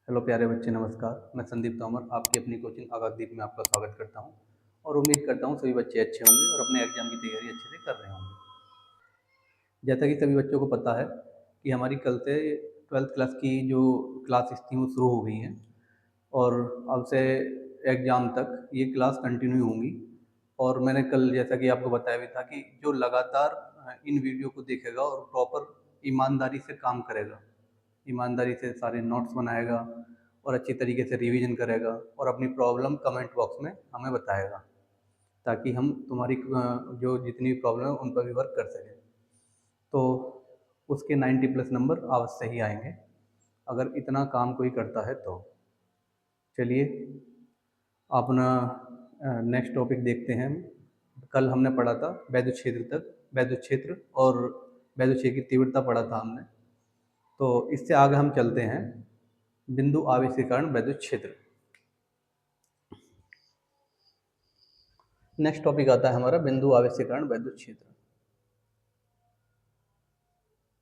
Hello प्यारे बच्चे, नमस्कार। मैं संदीप तोमर आपकी अपनी कोचिंग आगाज़दीप में आपका स्वागत करता हूं और उम्मीद करता हूं सभी बच्चे अच्छे होंगे और अपने एग्ज़ाम की तैयारी अच्छे से कर रहे होंगे। जैसा कि सभी बच्चों को पता है कि हमारी कल से 12th क्लास की जो क्लासेस थी वो शुरू हो गई हैं और अब से एग्ज़ाम तक ये क्लास कंटिन्यू होंगी। और मैंने कल जैसा कि आपको बताया भी था कि जो लगातार इन वीडियो को देखेगा और प्रॉपर ईमानदारी से काम करेगा, ईमानदारी से सारे नोट्स बनाएगा और अच्छी तरीके से रिवीजन करेगा और अपनी प्रॉब्लम कमेंट बॉक्स में हमें बताएगा, ताकि हम तुम्हारी जो जितनी प्रॉब्लम है उन पर भी वर्क कर सकें। तो उसके 90 प्लस नंबर अवश्य ही आएंगे अगर इतना काम कोई करता है तो। चलिए अपना नेक्स्ट टॉपिक देखते हैं। कल हमने पढ़ा था वैद्युत क्षेत्र तक, वैद्युत क्षेत्र और वैद्युत क्षेत्र की तीव्रता पढ़ा था हमने। तो इससे आगे हम चलते हैं बिंदु आवेश के कारण वैद्युत क्षेत्र। नेक्स्ट टॉपिक आता है हमारा बिंदु आवेश के कारण वैद्युत क्षेत्र।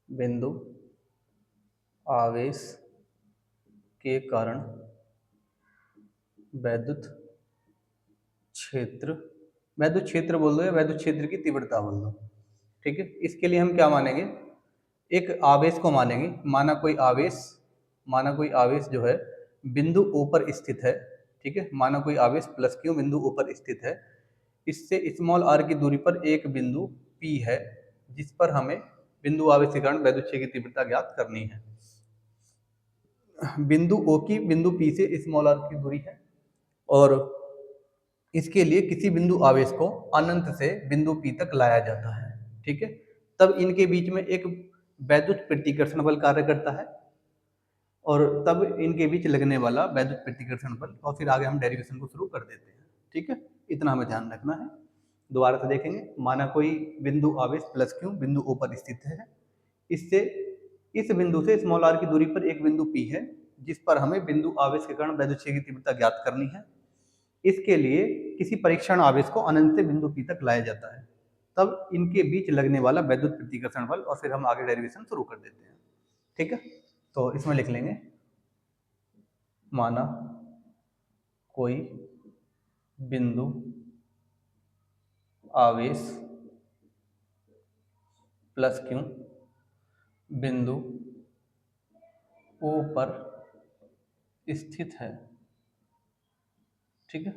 बिंदु आवेश के कारण वैद्युत क्षेत्र, वैद्युत क्षेत्र बोल दो या वैद्युत क्षेत्र की तीव्रता बोल दो, ठीक है। इसके लिए हम क्या मानेंगे, एक आवेश को मानेंगे। माना कोई आवेश जो है बिंदु ऊपर स्थित है, ठीक है। माना कोई आवेश प्लस क्यू बिंदु ऊपर स्थित है, इससे स्मॉल आर की दूरी पर एक बिंदु पी है जिस पर हमें बिंदु आवेश के कारण वैद्युत क्षेत्र की तीव्रता ज्ञात करनी है। बिंदु ओ की बिंदु पी से स्मॉल आर की दूरी है और इसके लिए किसी बिंदु आवेश को अनंत से बिंदु पी तक लाया जाता है, ठीक है। तब इनके बीच में एक वैद्युत प्रतिकर्षण बल कार्य करता है और तब इनके बीच लगने वाला वैद्युत प्रतिकर्षण बल, और फिर आगे हम डेरिवेशन को शुरू कर देते हैं, ठीक है। इतना हमें ध्यान रखना है। दोबारा से देखेंगे। माना कोई बिंदु आवेश प्लस क्यू बिंदु ऊपर स्थित है, इससे इस बिंदु से स्मॉल आर की दूरी पर एक बिंदु पी है जिस पर हमें बिंदु आवेश के कारण वैद्युत क्षेत्र की तीव्रता ज्ञात करनी है। इसके लिए किसी परीक्षण आवेश को अनंत से बिंदु पी तक लाया जाता है, तब इनके बीच लगने वाला वैद्युत प्रतिकर्षण बल, और फिर हम आगे डेरिवेशन शुरू कर देते हैं, ठीक है। तो इसमें लिख लेंगे, माना कोई बिंदु आवेश प्लस क्यू बिंदु ओ पर स्थित है, ठीक है।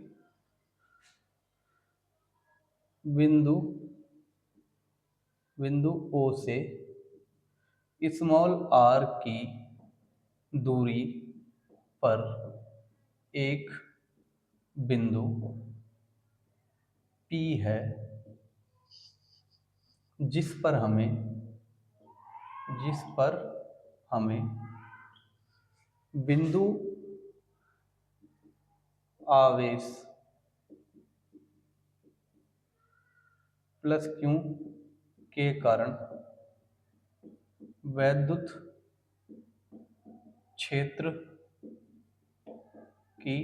बिंदु बिंदु ओ से स्मॉल आर की दूरी पर एक बिंदु पी है जिस पर हमें बिंदु आवेश प्लस क्यू के कारण वैद्युत क्षेत्र की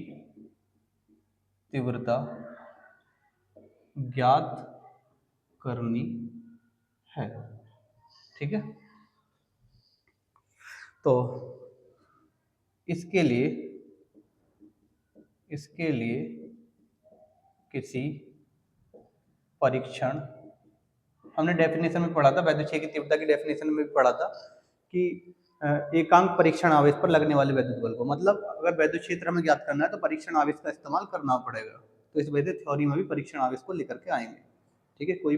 तीव्रता ज्ञात करनी है, ठीक है। तो इसके लिए किसी परीक्षण, हमने डेफिनेशन में पढ़ा था, वैद्युत क्षेत्र की तीव्रता की डेफिनेशन में भी पढ़ा था कि एकांक परीक्षण आवेश पर लगने वाले वैद्युत बल को, मतलब अगर वैद्युत क्षेत्र हमें ज्ञात करना है तो परीक्षण आवेश का इस्तेमाल करना पड़ेगा। तो इस वजह से थ्योरी में भी परीक्षण आवेश को लेकर के आएंगे, ठीक है। कोई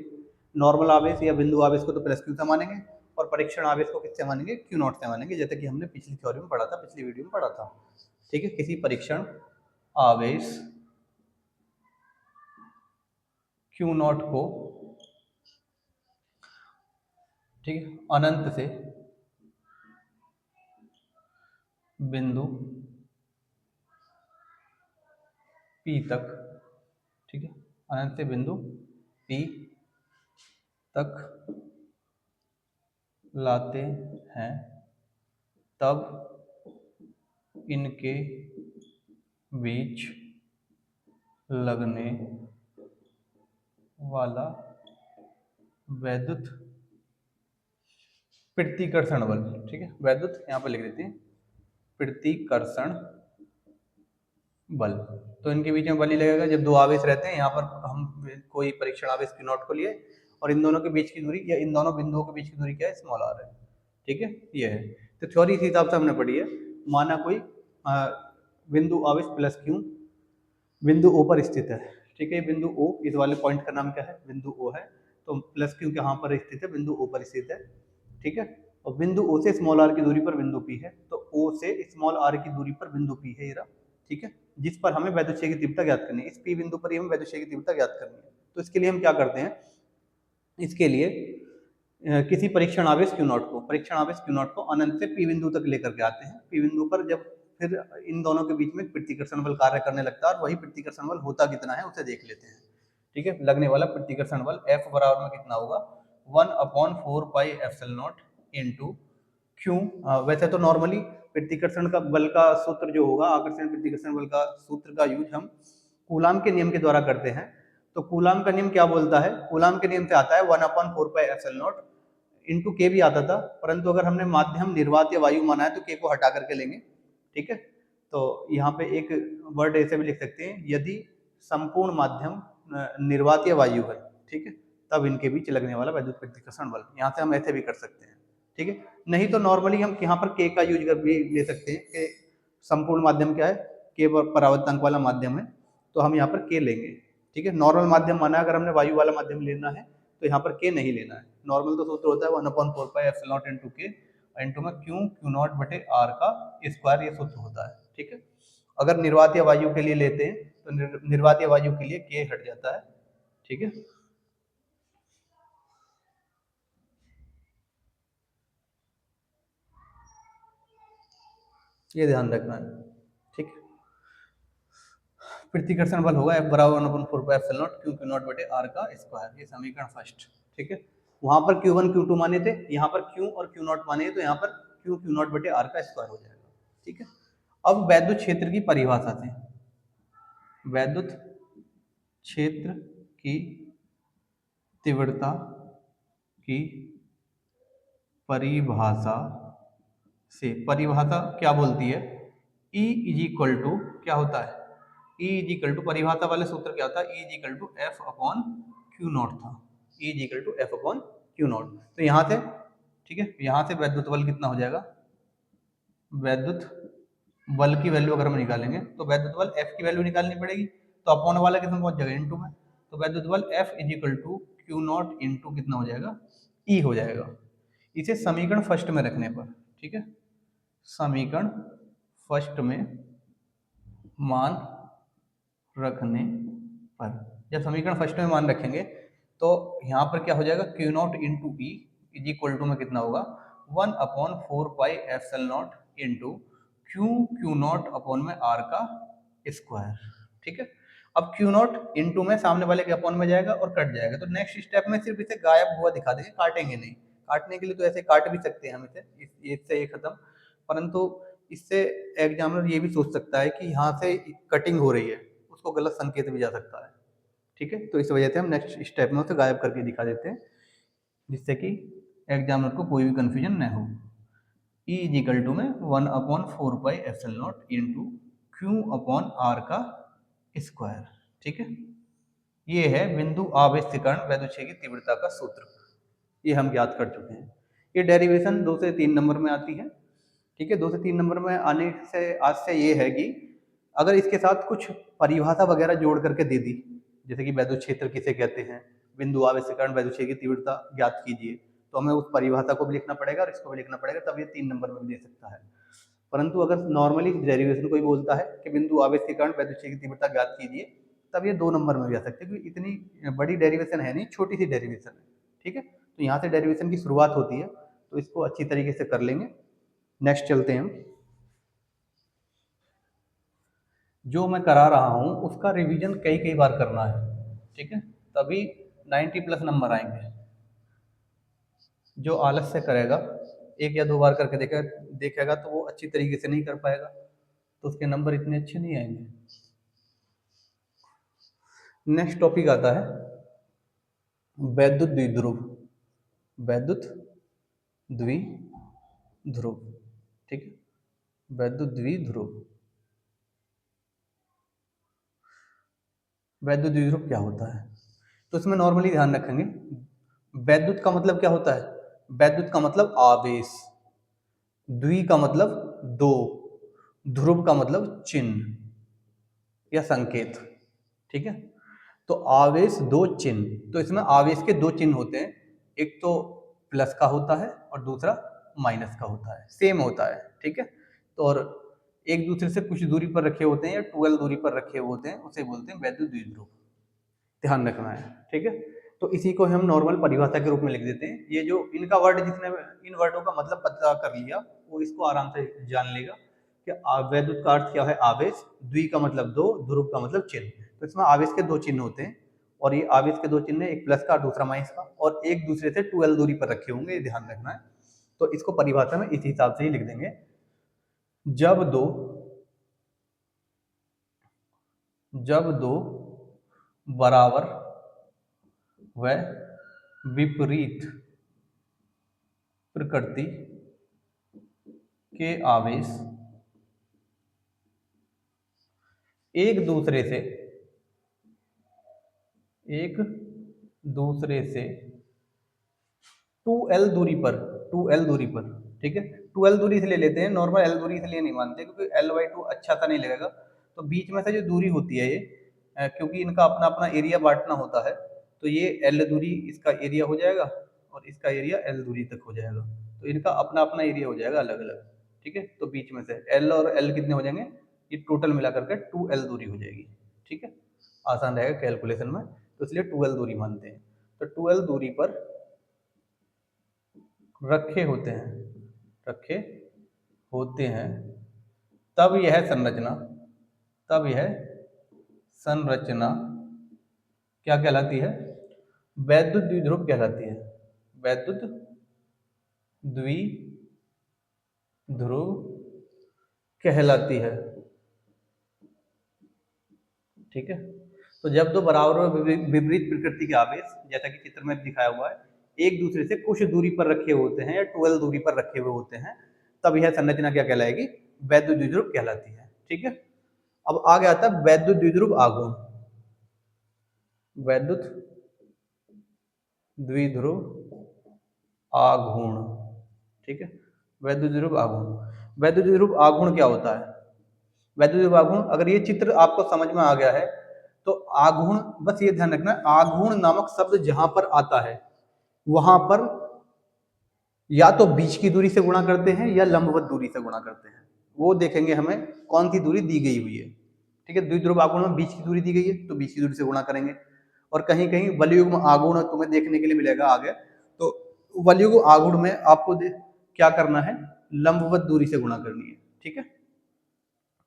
नॉर्मल आवेश या बिंदु आवेश को तो प्लस क्यू से मानेंगे और परीक्षण आवेश को किससे मानेंगे, क्यू नॉट से मानेंगे, जैसे कि हमने पिछली थ्योरी में पढ़ा था, पिछली वीडियो में पढ़ा था, ठीक है। किसी परीक्षण आवेश क्यू नॉट को, ठीक है, अनंत से बिंदु पी तक, ठीक है, अनंत से बिंदु पी तक लाते हैं, तब इनके बीच लगने वाला वैद्युत प्रतिकर्षण बल, ठीक है, वैद्युत यहाँ पर लिख देते हैं प्रतिकर्षण बल। तो इनके बीच में बल ही लगेगा जब दो आवेश रहते हैं। यहाँ पर हम कोई परीक्षण आवेश Q नॉट को लिए और इन दोनों के बीच की दूरी या इन दोनों बिंदुओं के बीच की दूरी क्या है, स्मॉल r है। ठीक है, ये है। तो थ्योरी इस हिसाब से हमने पढ़ी है। माना कोई बिंदु आवेश प्लस Q बिंदु O पर स्थित है। ठीक है, बिंदु O, इस वाले पॉइंट का नाम क्या है, बिंदु O है। तो प्लस Q कहाँ पर स्थित है, बिंदु O पर स्थित है। ठीक है, और बिंदु O से स्मॉल r की दूरी पर बिंदु P है। तो O से स्मॉल r की दूरी पर बिंदु P है ये रहा। ठीक है, जिस पर हमें वैद्युत क्षेत्र की तीव्रता ज्ञात करनी है। इस P बिंदु पर ही हमें वैद्युत क्षेत्र की तीव्रता ज्ञात करनी है। तो इसके लिए हम क्या करते हैं, इसके लिए किसी परीक्षण आवेश Q नॉट को अनंत से P बिंदु तक लेकर के आते हैं। P बिंदु पर जब फिर इन दोनों के बीच में प्रतिकर्षण बल कार्य करने लगता है और वही प्रतिकर्षण बल होता कितना है उसे देख लेते हैं। ठीक है, लगने वाला प्रतिकर्षण बल F बराबर में कितना होगा, 1/4 pi epsilon not into Q। वैसे तो नॉर्मली प्रतिकर्षण का बल का सूत्र जो होगा, आकर्षण प्रतिकर्षण बल का सूत्र का यूज हम कूलाम के नियम के द्वारा करते हैं। तो कूलाम का नियम क्या बोलता है, कूलाम के नियम से आता है 1/4 पाई एप्सिलॉन नॉट इंटू के भी आता था, परंतु अगर हमने माध्यम निर्वात या वायु माना है तो के को हटा करके लेंगे। ठीक है, तो यहाँ पे एक वर्ड ऐसे भी लिख सकते हैं, यदि संपूर्ण माध्यम निर्वात या वायु है, ठीक है, तब इनके बीच लगने वाला वैद्युत प्रतिकर्षण बल। यहाँ से हम ऐसे भी कर सकते हैं। ठीक है, नहीं तो नॉर्मली हम यहाँ पर के का यूज कर भी ले सकते हैं कि संपूर्ण माध्यम क्या है, के परावर्तनांक वाला माध्यम है, तो हम यहाँ पर के लेंगे। ठीक है, नॉर्मल माध्यम माना अगर हमने वायु वाला माध्यम लेना है तो यहाँ पर के नहीं लेना है। नॉर्मल तो सूत्र होता है 1/4 पाई एप्सिलॉन नॉट इनटू के इंटू में Q नॉट बटे R का स्क्वायर, ये सूत्र होता है। ठीक है, अगर निर्वात या वायु के लिए लेते हैं तो निर्वात या वायु के लिए के हट जाता है। ठीक है, ये ध्यान रखना है। ठीक है, प्रतिकर्षण बल होगा F बराबर 1/4 pi epsilon not Q not बटे R का स्क्वायर, ये समीकरण फर्स्ट। ठीक है, वहां पर Q1 Q2 माने थे, यहाँ पर Q और Q नॉट माने, तो यहाँ पर Q नॉट बटे R का स्क्वायर हो जाएगा। ठीक है, अब वैद्युत क्षेत्र की परिभाषा से, वैद्युत क्षेत्र की तीव्रता की परिभाषा से, परिभाषा क्या बोलती है, E इज इक्वल टू क्या होता है, E इज इक्वल टू, परिभाषा वाले सूत्र क्या होता है, E is equal to F upon Q nought था। E is equal to F upon Q nought. तो यहाँ से, ठीक है, यहाँ से वैद्युत बल कितना हो जाएगा, वैद्युत बल की वैल्यू अगर हम निकालेंगे तो वैद्युत बल F की वैल्यू निकालनी पड़ेगी, तो अपॉन वाला कितना पहुंच जाएगा, इनटू में। तो वैद्युत बल F is equal to Q nought into कितना हो जाएगा, E हो जाएगा। इसे समीकरण फर्स्ट में रखने पर, ठीक है, समीकरण फर्स्ट में मान रखने पर, जब समीकरण फर्स्ट में मान रखेंगे तो यहाँ पर क्या हो जाएगा, Q nought into E is equal to में कितना होगा, 1/4 pi epsilon nought into Q nought upon में आर का स्क्वायर। ठीक है, अब Q नॉट इंटू में सामने वाले के अपॉन में जाएगा और कट जाएगा, तो नेक्स्ट स्टेप में सिर्फ इसे गायब हुआ दिखा देंगे, काटेंगे नहीं। काटने के लिए तो ऐसे काट भी सकते हैं हम इसे, इससे ये खत्म, परंतु इससे एग्जामिनर ये भी सोच सकता है कि यहाँ से कटिंग हो रही है, उसको गलत संकेत भी जा सकता है। ठीक है, तो इस वजह से हम नेक्स्ट स्टेप में उसे गायब करके दिखा देते हैं, जिससे कि एग्जामिनर को कोई भी कंफ्यूजन न हो। E इज इक्वल टू में 1/4 pi epsilon nought into Q upon R का स्क्वायर। ठीक है, ये है बिंदु आवेश के कारण वैद्युत क्षेत्र की तीव्रता का सूत्र, ये हम ज्ञात कर चुके हैं। ये डेरिवेशन 2 से 3 नंबर में आती है। ठीक है, 2 से 3 नंबर में आने से आज से ये है कि अगर इसके साथ कुछ परिभाषा वगैरह जोड़ करके दे दी, जैसे कि वैद्युत क्षेत्र किसे कहते हैं, बिंदु आवेश के कारण वैद्युत क्षेत्र की तीव्रता ज्ञात कीजिए, तो हमें उस परिभाषा को भी लिखना पड़ेगा और इसको भी लिखना पड़ेगा, तब ये 3 नंबर में भी दे सकता है। परंतु अगर नॉर्मली डेरिवेशन कोई बोलता है कि बिंदु आवेश के कारण वैद्युत क्षेत्र की तीव्रता ज्ञात कीजिए, तब ये 2 नंबर में भी आ सकते हैं, क्योंकि इतनी बड़ी डेरिवेशन है नहीं, छोटी सी डेरिवेशन है। ठीक है, तो यहाँ से डेरिवेशन की शुरुआत होती है, तो इसको अच्छी तरीके से कर लेंगे। नेक्स्ट चलते हैं हम, जो मैं करा रहा हूँ उसका रिवीजन कई कई बार करना है। ठीक है, तभी 90 प्लस नंबर आएंगे। जो आलस से करेगा, एक या दो बार करके देखेगा तो वो अच्छी तरीके से नहीं कर पाएगा, तो उसके नंबर इतने अच्छे नहीं आएंगे। नेक्स्ट टॉपिक आता है वैद्युत द्विध्रुव, वैद्युत द्विध्रुव। ठीक है, वैद्युत द्विध्रुव। वैद्युत द्विध्रुव क्या होता है? तो इसमें नॉर्मली ध्यान रखेंगे, वैद्युत का मतलब क्या होता है? वैद्युत का मतलब आवेश, द्वि का मतलब दो, ध्रुव का मतलब चिन्ह या संकेत। ठीक है, तो आवेश दो चिन्ह, तो इसमें आवेश के दो चिन्ह होते हैं, एक तो प्लस का होता है और दूसरा माइनस का होता है, सेम होता है। ठीक है, तो और एक दूसरे से कुछ दूरी पर रखे होते हैं या 12 दूरी पर रखे हुए होते हैं, उसे बोलते हैं वैद्युत द्विध्रुव। ध्यान रखना है। ठीक है, तो इसी को हम नॉर्मल परिभाषा के रूप में लिख देते हैं। ये जो इनका वर्ड, जिसने इन वर्डों का मतलब पता कर लिया वो इसको आराम से जान लेगा कि वैद्युत का अर्थ क्या है, आवेश, द्वि का मतलब दो, ध्रुव का मतलब चिन्ह। तो इसमें आवेश के दो चिन्ह होते हैं, और ये आवेश के दो चिन्ह, एक प्लस का और दूसरा माइनस का, और एक दूसरे से 12 दूरी पर रखे होंगे, ये ध्यान रखना है। तो इसको परिभाषा में इस हिसाब से ही लिख देंगे। जब दो बराबर व विपरीत प्रकृति के आवेश एक दूसरे से एक दूसरे से 2l दूरी पर, 2l दूरी पर, ठीक है, 2l दूरी से ले लेते हैं, नॉर्मल l दूरी से लिए नहीं मानते, क्योंकि l/2 अच्छा सा नहीं लगेगा। तो बीच में से जो दूरी होती है ये, क्योंकि इनका अपना अपना एरिया बांटना होता है, तो ये l दूरी इसका एरिया हो जाएगा और इसका एरिया l दूरी तक हो जाएगा, तो इनका अपना अपना एरिया हो जाएगा अलग अलग। ठीक है, तो बीच में से l और l कितने हो जाएंगे, ये टोटल मिला करके 2l दूरी हो जाएगी। ठीक है, आसान रहेगा कैलकुलेशन में, तो इसलिए 2l दूरी मानते हैं। तो 2l दूरी पर रखे होते हैं, रखे होते हैं, तब यह संरचना, तब यह संरचना क्या कहलाती है? वैद्युत द्विध्रुव कहलाती है। वैद्युत द्विध्रुव कहलाती है। ठीक है, तो जब दो बराबर और विपरीत प्रकृति के आवेश, जैसा कि चित्र में दिखाया हुआ है, एक दूसरे से कुछ दूरी पर रखे होते हैं या 12 दूरी पर रखे हुए होते हैं, तब यह संरचना क्या कहलाएगी? वैद्युत द्विध्रुव कहलाती है। ठीक है, अब आगे आता है वैद्युत द्विध्रुव आघूर्ण। वैद्युत द्विध्रुव आघूर्ण। ठीक है, वैद्युत द्विध्रुव आघूर्ण। वैद्युत द्विध्रुव आघूर्ण क्या होता है? वैद्युत द्विध्रुव आघूर्ण, अगर ये चित्र आपको समझ में आ गया है तो आघूर्ण, बस ये ध्यान रखना, आघूर्ण नामक शब्द जहां पर आता है वहां पर या तो बीच की दूरी से गुणा करते हैं या लंबवत दूरी से गुणा करते हैं, वो देखेंगे हमें कौन सी दूरी दी गई हुई है। ठीक है, द्विध्रुव आघूर्ण में बीच की दूरी दी गई है तो बीच की दूरी से गुणा करेंगे, और कहीं कहीं वलयुग्म आघूर्ण तुम्हें देखने के लिए मिलेगा आगे, तो वलयुग्म आघूर्ण में आपको क्या करना है, लंबवत दूरी से गुणा करनी है। ठीक है,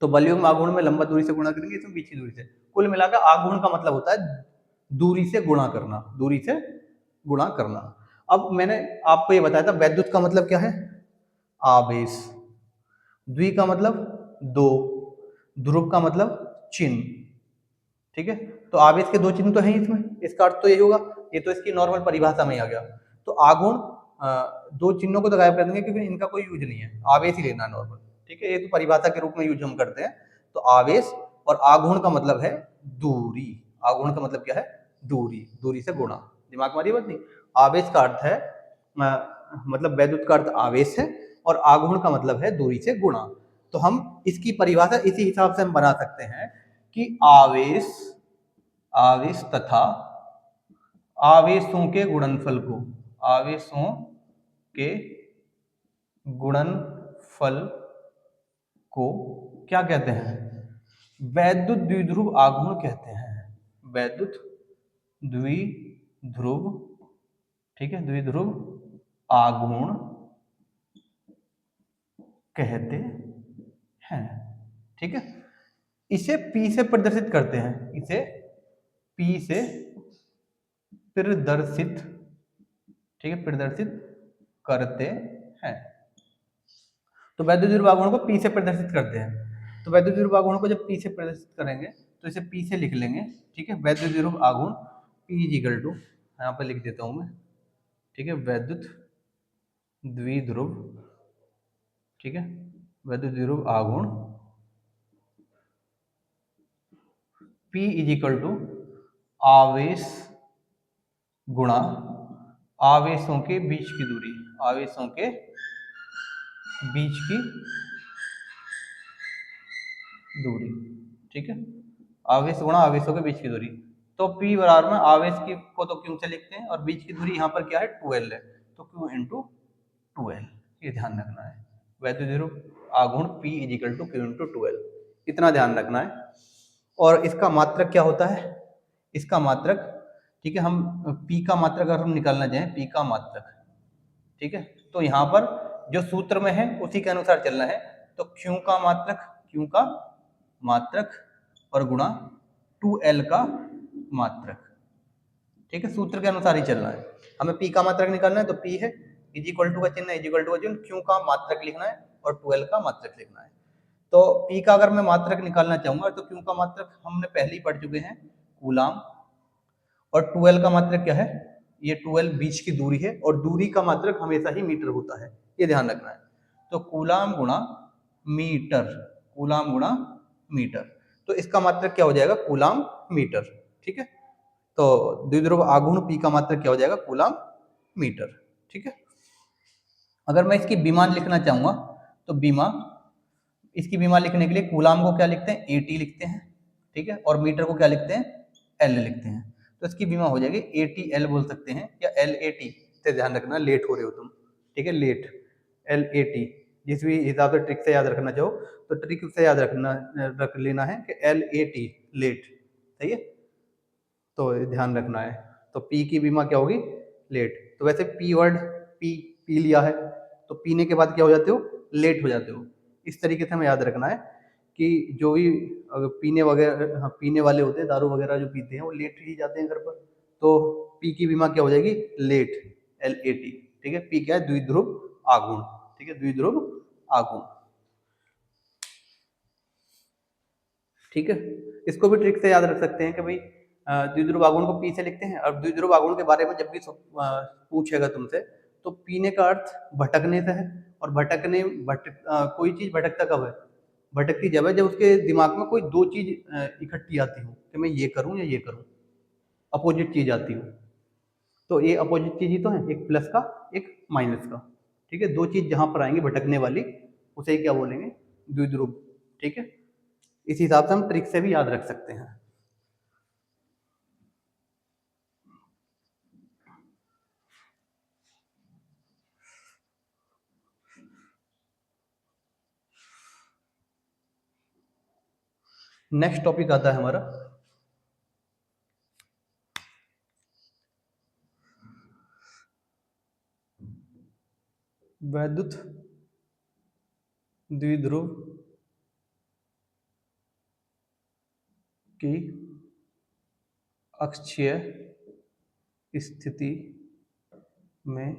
तो वलयुग्म आघूर्ण में लंबवत दूरी से गुणा करेंगे, इसमें बीच की दूरी से। कुल मिलाकर आघूर्ण का मतलब होता है दूरी से गुणा करना, दूरी से गुणा करना। अब मैंने आपको ये बताया था वैद्युत का मतलब क्या है, आवेश, द्वि का मतलब दो, ध्रुव का मतलब चिन्ह। ठीक है, तो आवेश के दो चिन्ह तो हैं इसमें, इसका अर्थ तो यही होगा, ये तो इसकी नॉर्मल परिभाषा में ही आ गया। तो आघूर्ण, दो चिन्हों को तो गायब कर देंगे क्योंकि इनका कोई यूज नहीं है, आवेश ही लेना नॉर्मल। ठीक है, ये तो परिभाषा के रूप में यूज हम करते हैं। तो आवेश, और आघूर्ण का मतलब है दूरी। आघूर्ण का मतलब क्या है? दूरी, दूरी से गुणा। दिमाग में आ रही बात नहीं? आवेश का अर्थ है, मतलब वैद्युत का अर्थ आवेश है, और आघूर्ण का मतलब है दूरी से गुणा। तो हम इसकी परिभाषा इसी हिसाब से हम बना सकते हैं कि आवेश, आवेश तथा आवेशों के गुणनफल को, आवेशों के गुणनफल को क्या कहते हैं? वैद्युत द्विध्रुव आघूर्ण कहते हैं। वैद्युत द्विध्रुव, ठीक है, द्विध्रुव आघूर्ण कहते हैं। ठीक है, इसे P से प्रदर्शित करते हैं, इसे P से प्रदर्शित, ठीक है, प्रदर्शित करते हैं। तो वैद्युत द्विध्रुव आघूर्ण को P से प्रदर्शित करते हैं। तो वैद्युत द्विध्रुव आघूर्ण को जब P से प्रदर्शित करेंगे तो इसे P से लिख लेंगे। ठीक है, वैद्युत द्विध्रुव आघूर्ण P इज इक्वल टू, यहाँ पर लिख देता हूं मैं। ठीक है, वैद्युत द्विध्रुव, ठीक है, वैद्युत द्विध्रुव आघूर्ण P इज इक्वल टू आवेश गुणा आवेशों के बीच की दूरी, आवेशों के बीच की दूरी, ठीक है। आवेश गुणा आवेशों के बीच की दूरी, तो P बराबर में आवेश की को तो Q से लिखते हैं और बीच की दूरी यहाँ पर क्या है 2L है, तो Q इंटू 2L, ये ध्यान रखना है। वैद्युत द्विध्रुव आघूर्ण P is equal to Q into 2L, इतना ध्यान रखना है। और इसका मात्रक क्या होता है, इसका मात्रक, ठीक है, हम P का मात्रक अगर हम निकालना चाहें, P का मात्रक, ठीक है, तो यहाँ पर जो सूत्र में है उसी के अनुसार चलना है। तो Q का मात्रक, Q का मात्रक और गुणा 2L का मात्रक, ठीक है, सूत्र के अनुसार ही चलना है। हमें P का मात्रक निकालना है, तो P है इज इक्वल टू का चिन्ह, इज इक्वल टू का चिन्ह, Q का मात्रक लिखना है और 2L का मात्रक लिखना है। तो P का अगर मैं मात्रक निकालना चाहूंगा तो Q का मात्रक हमने पहले ही पढ़ चुके हैं, कूलाम, और 2L का मात्रक क्या है, ये 2L बीच की दूरी है और दूरी का मात्रक हमेशा ही मीटर होता है, ये ध्यान रखना है। तो कूलाम गुणा मीटर, कूलाम गुणा मीटर, तो इसका मात्रक क्या हो जाएगा, कूलाम मीटर, ठीक है। तो द्विध्रुव आघूर्ण P का मात्रक क्या हो जाएगा, कूलाम मीटर, ठीक है। अगर मैं इसकी बीमा लिखना चाहूंगा तो बीमा, इसकी बीमा लिखने के लिए कूलाम को क्या लिखते हैं, AT लिखते हैं, ठीक है, और मीटर को क्या लिखते हैं, L लिखते हैं। तो इसकी बीमा हो जाएगी ATL बोल सकते हैं या LAT, से ध्यान रखना, लेट हो रहे हो तुम, ठीक है, लेट, LAT, जिस भी हिसाब से ट्रिक से याद रखना चाहो तो ट्रिक से याद रख लेना है कि LAT, लेट, सही है, तो ध्यान रखना है। तो P की बीमा क्या होगी, लेट। तो वैसे P वर्ड, पी लिया है तो पीने के बाद क्या हो जाते हो, लेट हो जाते हो। इस तरीके से हमें याद रखना है कि जो भी अगर पीने वगैरह, हाँ, पीने वाले होते हैं, दारू वगैरह जो पीते हैं वो लेट ही जाते हैं घर पर, तो P की बीमा क्या हो जाएगी, लेट, LAT, ठीक है। P क्या है, द्विध्रुव आघूर्ण, ठीक है, द्विध्रुव आघूर्ण, ठीक है। इसको भी ट्रिक से याद रख सकते हैं कि भाई द्विध्रुव आघूर्ण को P से लिखते हैं, और द्विध्रुव आघूर्ण के बारे में जब भी पूछेगा तुमसे तो पीने का अर्थ भटकने से है, और भटकने कोई चीज भटकता कब है, भटकती जब है जब उसके दिमाग में कोई दो चीज इकट्ठी आती हो कि मैं ये करूं या ये करूं, अपोजिट चीज आती हो। तो ये अपोजिट चीज ही तो है, एक प्लस का एक माइनस का, ठीक है, दो चीज जहां पर आएंगी भटकने वाली उसे क्या बोलेंगे, द्विध्रुव, ठीक है। इस हिसाब से हम ट्रिक से भी याद रख सकते हैं। नेक्स्ट टॉपिक आता है हमारा वैद्युत द्विध्रुव की अक्षीय स्थिति में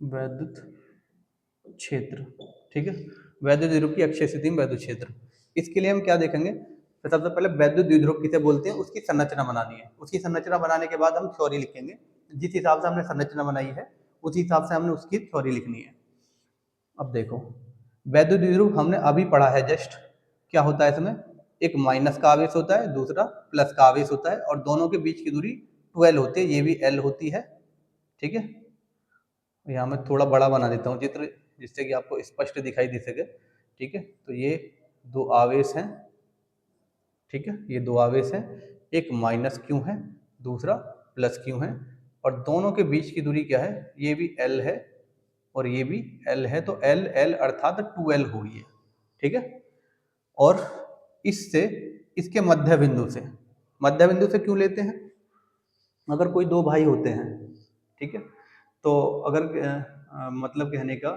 वैद्युत क्षेत्र, ठीक है, वैद्युत द्विध्रुव की अक्षीय स्थिति में वैद्युत क्षेत्र। इसके लिए हम क्या देखेंगे, तो सबसे पहले वैद्युत द्विध्रुव किसे बोलते हैं उसकी संरचना बनानी है, उसकी संरचना बनाने के बाद हम थ्योरी लिखेंगे, जिस हिसाब से हमने संरचना बनाई है उस हिसाब से हमने उसकी थ्योरी लिखनी है। अब देखो, वैद्युत द्विध्रुव हमने अभी पढ़ा है जस्ट, क्या होता है इसमें, एक माइनस का आवेश होता है, दूसरा प्लस का आवेश होता है, और दोनों के बीच की दूरी 12 होती है, ये भी L होती है, ठीक है। यहाँ मैं थोड़ा बड़ा बना देता हूँ चित्र, जिससे कि आपको स्पष्ट दिखाई दे सके, ठीक है। तो ये दो आवेश हैं, ठीक है, ये दो आवेश हैं, एक माइनस क्यू है, दूसरा प्लस क्यू है, और दोनों के बीच की दूरी क्या है, ये भी L है और ये भी L है, तो L L अर्थात 2L हो गई है, ठीक है। और इससे, इसके मध्य बिंदु से क्यों लेते हैं, अगर कोई दो भाई होते हैं, ठीक है, तो अगर मतलब कहने का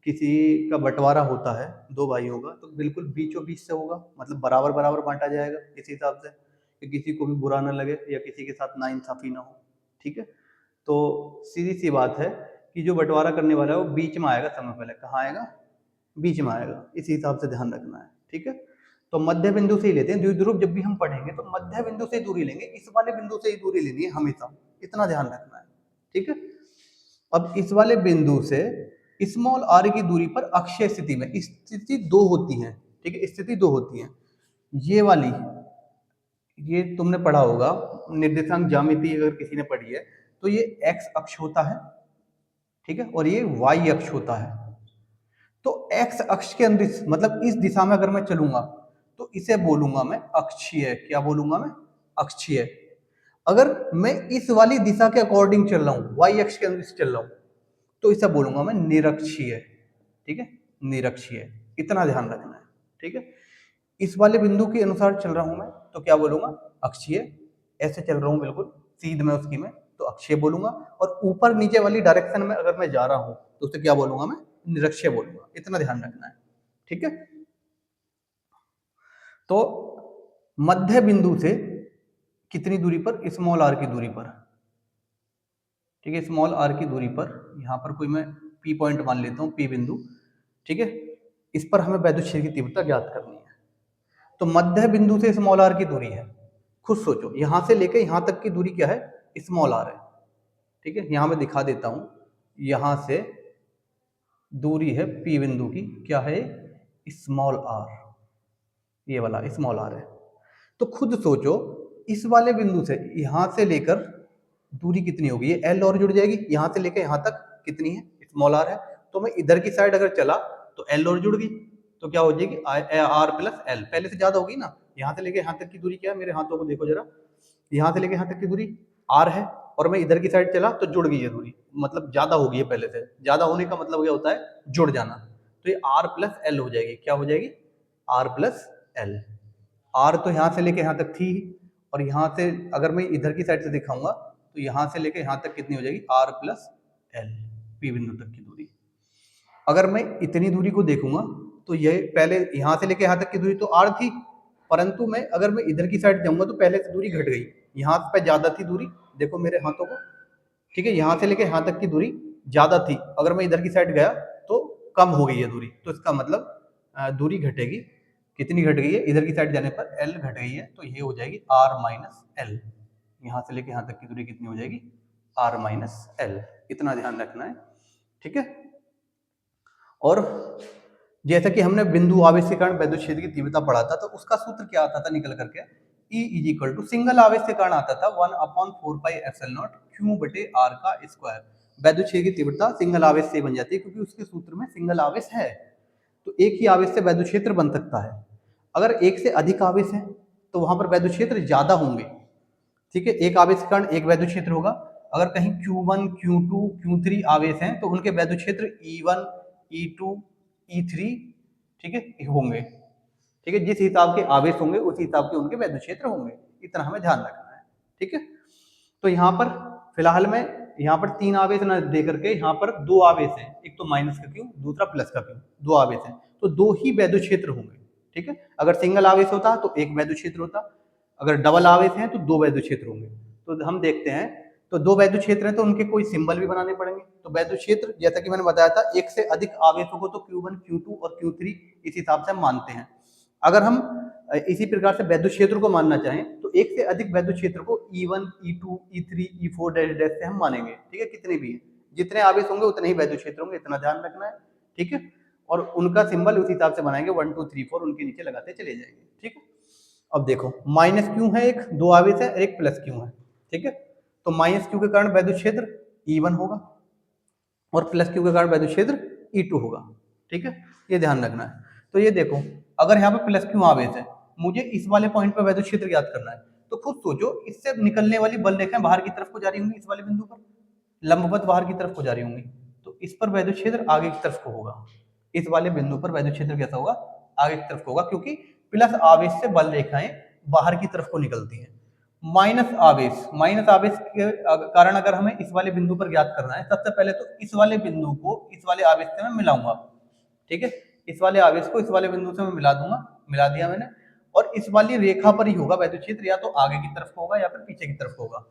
किसी का बंटवारा होता है दो भाइयों का, तो बिल्कुल बीचों बीच से होगा, मतलब बराबर बराबर बांटा जाएगा, इस हिसाब से कि किसी को भी बुरा ना लगे या किसी के साथ नाइंसाफी ना हो, ठीक है। तो सीधी सी बात है कि जो बंटवारा करने वाला है वो बीच में आएगा, समय पहले कहाँ आएगा, बीच में आएगा, इसी हिसाब से ध्यान रखना है, ठीक है। तो मध्य बिंदु से ही लेते हैं द्विध्रुव, जब भी हम पढ़ेंगे तो मध्य बिंदु से ही दूरी लेंगे, इस वाले बिंदु से ही दूरी लेनी है हमेशा, इतना ध्यान रखना है, ठीक है। अब इस वाले बिंदु से स्मॉल आर की दूरी पर अक्षीय स्थिति में, स्थिति दो होती है, ठीक है, स्थिति दो होती है। ये वाली, ये तुमने पढ़ा होगा निर्देशांक ज्यामिति अगर किसी ने पढ़ी है तो ये एक्स अक्ष होता है, ठीक है, और ये वाई अक्ष होता है। तो एक्स अक्ष के अंदर मतलब इस दिशा में अगर मैं चलूंगा तो इसे बोलूंगा मैं अक्षीय। क्या बोलूंगा मैं? अक्षीय। अगर मैं इस वाली दिशा के अकॉर्डिंग चल रहा हूं, वाई अक्ष के अंदर चल रहा हूं, तो इसे बोलूंगा मैं निरक्षीय, ठीक है, निरक्षीय। इतना ध्यान रखना है, ठीक है। इस वाले बिंदु के अनुसार चल रहा हूं मैं तो क्या बोलूंगा? अक्षीय। ऐसे चल रहा हूं बिल्कुल सीध में उसकी में तो अक्षीय बोलूंगा, और ऊपर नीचे वाली डायरेक्शन में अगर मैं जा रहा हूं तो उसे क्या बोलूंगा मैं? निरक्षीय बोलूंगा। इतना ध्यान रखना है, ठीक है। तो मध्य बिंदु से कितनी दूरी पर? स्मॉल आर की दूरी पर, ठीक है, स्मॉल आर की दूरी पर, यहां पर कोई मैं पी पॉइंट मान लेता हूं, पी बिंदु, ठीक है। इस पर हमें वैद्युत क्षेत्र की तीव्रता ज्ञात करनी है। तो मध्य बिंदु से स्मॉल आर की दूरी है, खुद सोचो, यहां से लेके यहां तक की दूरी क्या है? स्मॉल आर है, ठीक है। यहां मैं दिखा देता हूं, यहां से दूरी है पी बिंदु की, क्या है? स्मॉल आर, ये वाला स्मॉल आर है। तो खुद सोचो इस वाले बिंदु से यहां से लेकर दूरी कितनी होगी? ये एल और जुड़ जाएगी, यहां से लेकर यहां तक कितनी है? स्मॉल आर है। तो मैं इधर की साइड अगर चला तो एल और जुड़ गई, तो क्या हो जाएगी? आर प्लस एल, पहले से ज्यादा होगी ना। यहां से लेके यहां तक की दूरी क्या है? मेरे हाथों को देखो जरा, यहां से लेके यहां तक की दूरी आर है, और मैं इधर की साइड चला तो जुड़ गई है दूरी, मतलब ज्यादा हो गई है पहले से। ज्यादा होने का मतलब क्या होता है? जुड़ जाना। तो ये आर प्लस एल हो जाएगी। क्या हो जाएगी? Are plus L. आर तो यहाँ से लेके यहाँ तक थी, और यहाँ से अगर मैं इधर की साइड से दिखाऊंगा तो यहाँ से लेके यहाँ तक कितनी हो जाएगी? आर प्लस एल, पी बिंदु तक की दूरी। अगर मैं इतनी दूरी को देखूंगा तो ये पहले यहाँ से लेके यहाँ तक की दूरी तो आर थी, परंतु मैं अगर मैं इधर की साइड जाऊंगा तो पहले से दूरी घट गई, यहाँ पे ज्यादा थी दूरी, देखो मेरे हाथों को, ठीक है, यहाँ से लेके यहाँ तक की दूरी ज्यादा थी, अगर मैं इधर की साइड गया तो कम हो गई है दूरी। तो इसका मतलब दूरी घटेगी, कितनी घट गई है? इधर की साइड जाने पर एल घट गई है, तो ये हो जाएगी आर माइनस एल। यहाँ से लेके यहाँ तक की दूरी कितनी हो जाएगी? R minus L. इतना ध्यान रखना है, ठीक है। और जैसा कि हमने बिंदु आवेश के कारण वैद्युत क्षेत्र की तीव्रता पढ़ा था, तो उसका सूत्र क्या आता था निकल करके? E is equal to, single आवेश के कारण आता था 1/4πε0 Q बटे R का स्क्वायर। वैद्युत क्षेत्र की तीव्रता सिंगल आवेश से बन जाती है क्योंकि उसके सूत्र में सिंगल आवेश है, तो एक ही आवेश से वैद्युत क्षेत्र बन सकता है। अगर एक से अधिक आवेश है तो वहां पर वैद्युत क्षेत्र ज्यादा होंगे, ठीक है। एक आवेश के कारण एक वैद्युत क्षेत्र होगा। अगर कहीं Q1, Q2, Q3 आवेश हैं तो उनके वैद्युत क्षेत्र E1, E2, E3, ठीक है, होंगे, ठीक है। जिस हिसाब के आवेश होंगे उस हिसाब के उनके वैद्युत क्षेत्र होंगे। इतना हमें ध्यान रखना है, ठीक है। तो यहाँ पर फिलहाल में यहाँ पर तीन आवेश ना दे करके यहाँ पर दो आवेश हैं, एक तो माइनस का क्यू, दूसरा प्लस का क्यू, दो आवेश हैं, तो दो ही वैद्युत क्षेत्र होंगे, ठीक है। अगर सिंगल आवेश होता तो एक वैद्युत क्षेत्र होता, अगर डबल आवेश है तो दो वैद्युत क्षेत्र होंगे। तो हम देखते हैं, तो दो वैद्युत क्षेत्र हैं तो उनके कोई सिंबल भी बनाने पड़ेंगे। तो वैद्युत क्षेत्र जैसा कि मैंने बताया था, एक से अधिक आवेशों को तो Q1, Q2 और Q3 इस हिसाब से हम मानते हैं। अगर हम इसी प्रकार से वैद्युत क्षेत्र को मानना चाहें तो एक से अधिक वैद्युत क्षेत्र को E1, E2, E3, E4 dash dash से हम मानेंगे, ठीक है। कितने भी है, जितने आवेश होंगे उतने ही वैद्युत क्षेत्र होंगे, इतना ध्यान रखना है, ठीक है। और उनका सिंबल उस हिसाब से बनाएंगे, 1 2 3 4 उनके नीचे लगाते चले जाएंगे, ठीक है। अब देखो माइनस क्यू है, एक दो आवेश है, और एक प्लस क्यू है, ठीक है। तो माइनस क्यू के कारण वैद्युत क्षेत्र E1 होगा और प्लस क्यू के कारण वैद्युत क्षेत्र E2 होगा, ठीक है। ये ध्यान रखना है। तो ये देखो, अगर यहाँ पे प्लस क्यू आवेश है, मुझे इस वाले पॉइंट पर वैद्युत क्षेत्र ज्ञात करना है, तो खुद सोचो इससे निकलने वाली बल रेखाएं बाहर की तरफ को जा रही होंगी, इस वाले बिंदु पर लंबवत बाहर की तरफ को जा रही होंगी, तो इस पर वैद्युत क्षेत्र आगे की तरफ को होगा। इस वाले बिंदु पर वैद्युत क्षेत्र कैसा होगा? आगे की तरफ को होगा, क्योंकि प्लस आवेश से बल रेखाएं बाहर की तरफ को निकलती हैं। माइनस आवेश के कारण अगर हमें इस वाले बिंदु पर ज्ञात करना है, सबसे पहले तो इस वाले बिंदु को इस वाले आवेश से मैं मिलाऊंगा, ठीक है। इस वाले आवेश को इस वाले बिंदु से मैं मिला दूंगा, मिला दिया मैंने, और इस वाली रेखा पर ही होगा वैद्युत क्षेत्र, या तो आगे की तरफ होगा या फिर पीछे की तरफ होगा,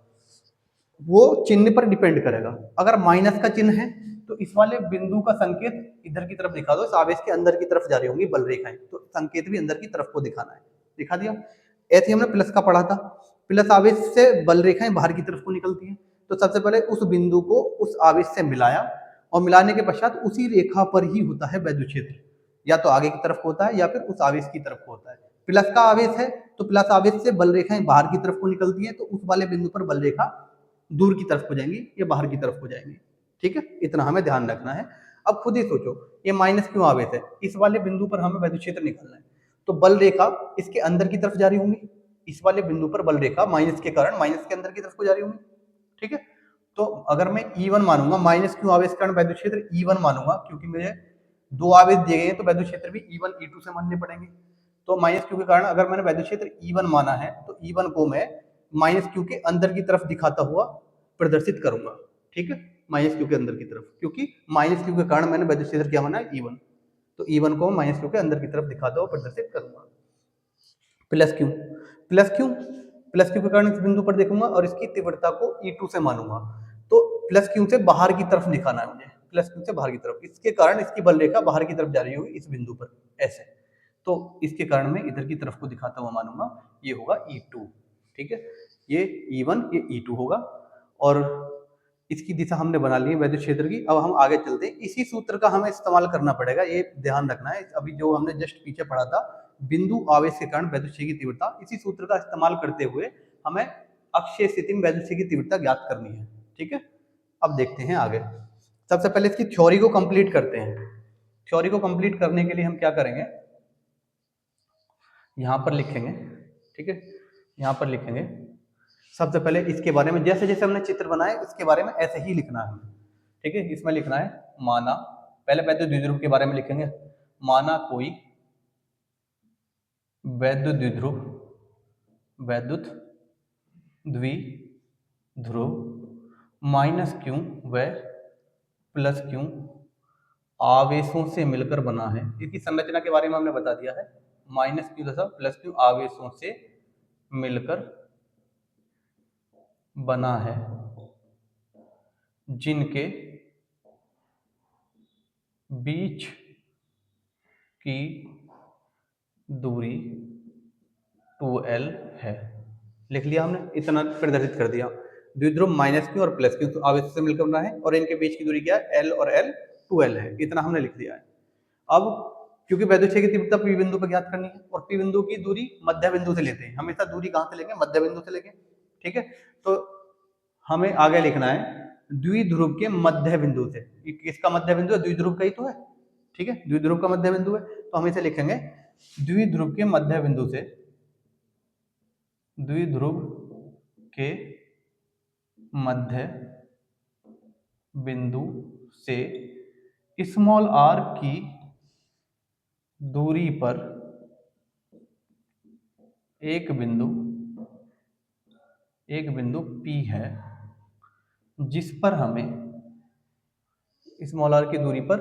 वो चिन्ह पर डिपेंड करेगा। अगर माइनस का चिन्ह है तो इस वाले बिंदु का संकेत इधर की तरफ दिखा दो, इस आवेश के अंदर की तरफ जा रही होंगी बल रेखाएं, तो संकेत भी अंदर की तरफ को दिखाना है, दिखा दिया। ऐसे हमने प्लस का पढ़ा था, प्लस आवेश से बल रेखाएं बाहर की तरफ को निकलती हैं, तो सबसे पहले उस बिंदु को उस आवेश से मिलाया और मिलाने के पश्चात उसी रेखा पर ही होता है वैद्युत क्षेत्र, या तो आगे की तरफ होता है या फिर उस आवेश की तरफ होता है। प्लस का आवेश है तो प्लस आवेश से बल रेखाएं बाहर की तरफ को निकलती हैं, तो उस वाले बिंदु पर बल रेखा दूर की तरफ हो जाएंगी या बाहर की तरफ हो जाएंगी। ठीक है, इतना हमें ध्यान रखना है। अब खुद ही सोचो, ये माइनस क्यों आवेश है, इस वाले बिंदु पर हमें वैद्युत क्षेत्र निकालना है, तो बल रेखा इसके अंदर की तरफ जा रही होंगी, इस वाले बिंदु पर बल रेखा माइनस के कारण माइनस के अंदर की तरफ को जा रही होंगी। ठीक है, तो अगर मैं E1 मानूंगा, माइनस क्यों आवेश के कारण वैद्युत क्षेत्र E1 मानूंगा, क्योंकि मुझे दो आवेश दिए गए हैं तो वैद्युत क्षेत्र भी E1 E2 से मानने पड़ेंगे। तो माइनस क्यू के कारण अगर मैंने वैद्युत क्षेत्र E1 माना है तो E1 को मैं माइनस क्यू के अंदर की तरफ दिखाता हुआ प्रदर्शित करूंगा। ठीक है, माइनस क्यू के अंदर की तरफ, क्योंकि माइनस क्यू के कारण मैंने वैद्युत क्षेत्र क्या माना है E1, तो E1 को माइनस क्यू के अंदर की तरफ दिखाता हुआ प्रदर्शित करूंगा। Plus Q, plus Q, plus Q के कारण इस बिंदु पर देखूंगा और इसकी तीव्रता को E2 से मानूंगा, तो प्लस क्यू से बाहर की तरफ दिखाना है मुझे, प्लस क्यू से बाहर की तरफ, इसके कारण इसकी बल रेखा बाहर की तरफ जा रही होगी इस बिंदु पर ऐसे, तो इसके कारण मैं इधर की तरफ को दिखाता हुआ मानूंगा, ये होगा E2। ठीक है, ये E1 ये E2 होगा, और इसकी दिशा हमने बना ली है वैद्युत क्षेत्र की। अब हम आगे चलते हैं, इसी सूत्र का हमें इस्तेमाल करना पड़ेगा, ये ध्यान रखना है। अभी जो हमने जस्ट पीछे पढ़ा था, बिंदु आवेश के कारण वैद्युत क्षेत्र की तीव्रता, इसी सूत्र का इस्तेमाल करते हुए हमें अक्षीय स्थिति में वैद्युत क्षेत्र की तीव्रता ज्ञात करनी है। ठीक है, अब देखते हैं आगे। सबसे पहले इसकी थ्योरी को कंप्लीट करते हैं। थ्योरी को कंप्लीट करने के लिए हम क्या करेंगे, यहाँ पर लिखेंगे। ठीक है, यहाँ पर लिखेंगे सबसे पहले इसके बारे में, जैसे जैसे हमने चित्र बनाए इसके बारे में ऐसे ही लिखना है हमें। ठीक है, इसमें लिखना है माना, पहले वैद्युत द्विध्रुव के बारे में लिखेंगे, माना कोई वैद्युत द्विध्रुव, वैद्युत द्विध्रुव माइनस क्यू व प्लस क्यू आवेशों से मिलकर बना है। इसकी संरचना के बारे में हमने बता दिया है, माइनस क्यू तथा प्लस क्यू आवेशों से मिलकर बना है, जिनके बीच की दूरी 2L है। लिख लिया हमने, इतना प्रदर्शित कर दिया। द्विध्रुव माइनस क्यू और प्लस क्यू आवेश से मिलकर बना है, और इनके बीच की दूरी क्या है, L और L 2L है, इतना हमने लिख दिया है। अब क्योंकि वैद्युत क्षेत्र की तीव्रता P बिंदु पर ज्ञात करनी है, और P बिंदु की दूरी मध्य बिंदु से लेते हैं, हमेशा दूरी कहाँ से लेंगे, मध्य बिंदु से लेंगे। ठीक है, तो हमें आगे लिखना है द्विध्रुव के मध्य बिंदु से, किसका मध्य बिंदु है, द्विध्रुव का ही तो है। ठीक है, द्विध्रुव का मध्य बिंदु है, तो हम इसे लिखेंगे द्विध्रुव के मध्य बिंदु से, द्विध्रुव के मध्य बिंदु से स्मॉल r की दूरी पर एक बिंदु P है, जिस पर हमें स्मॉल r की दूरी पर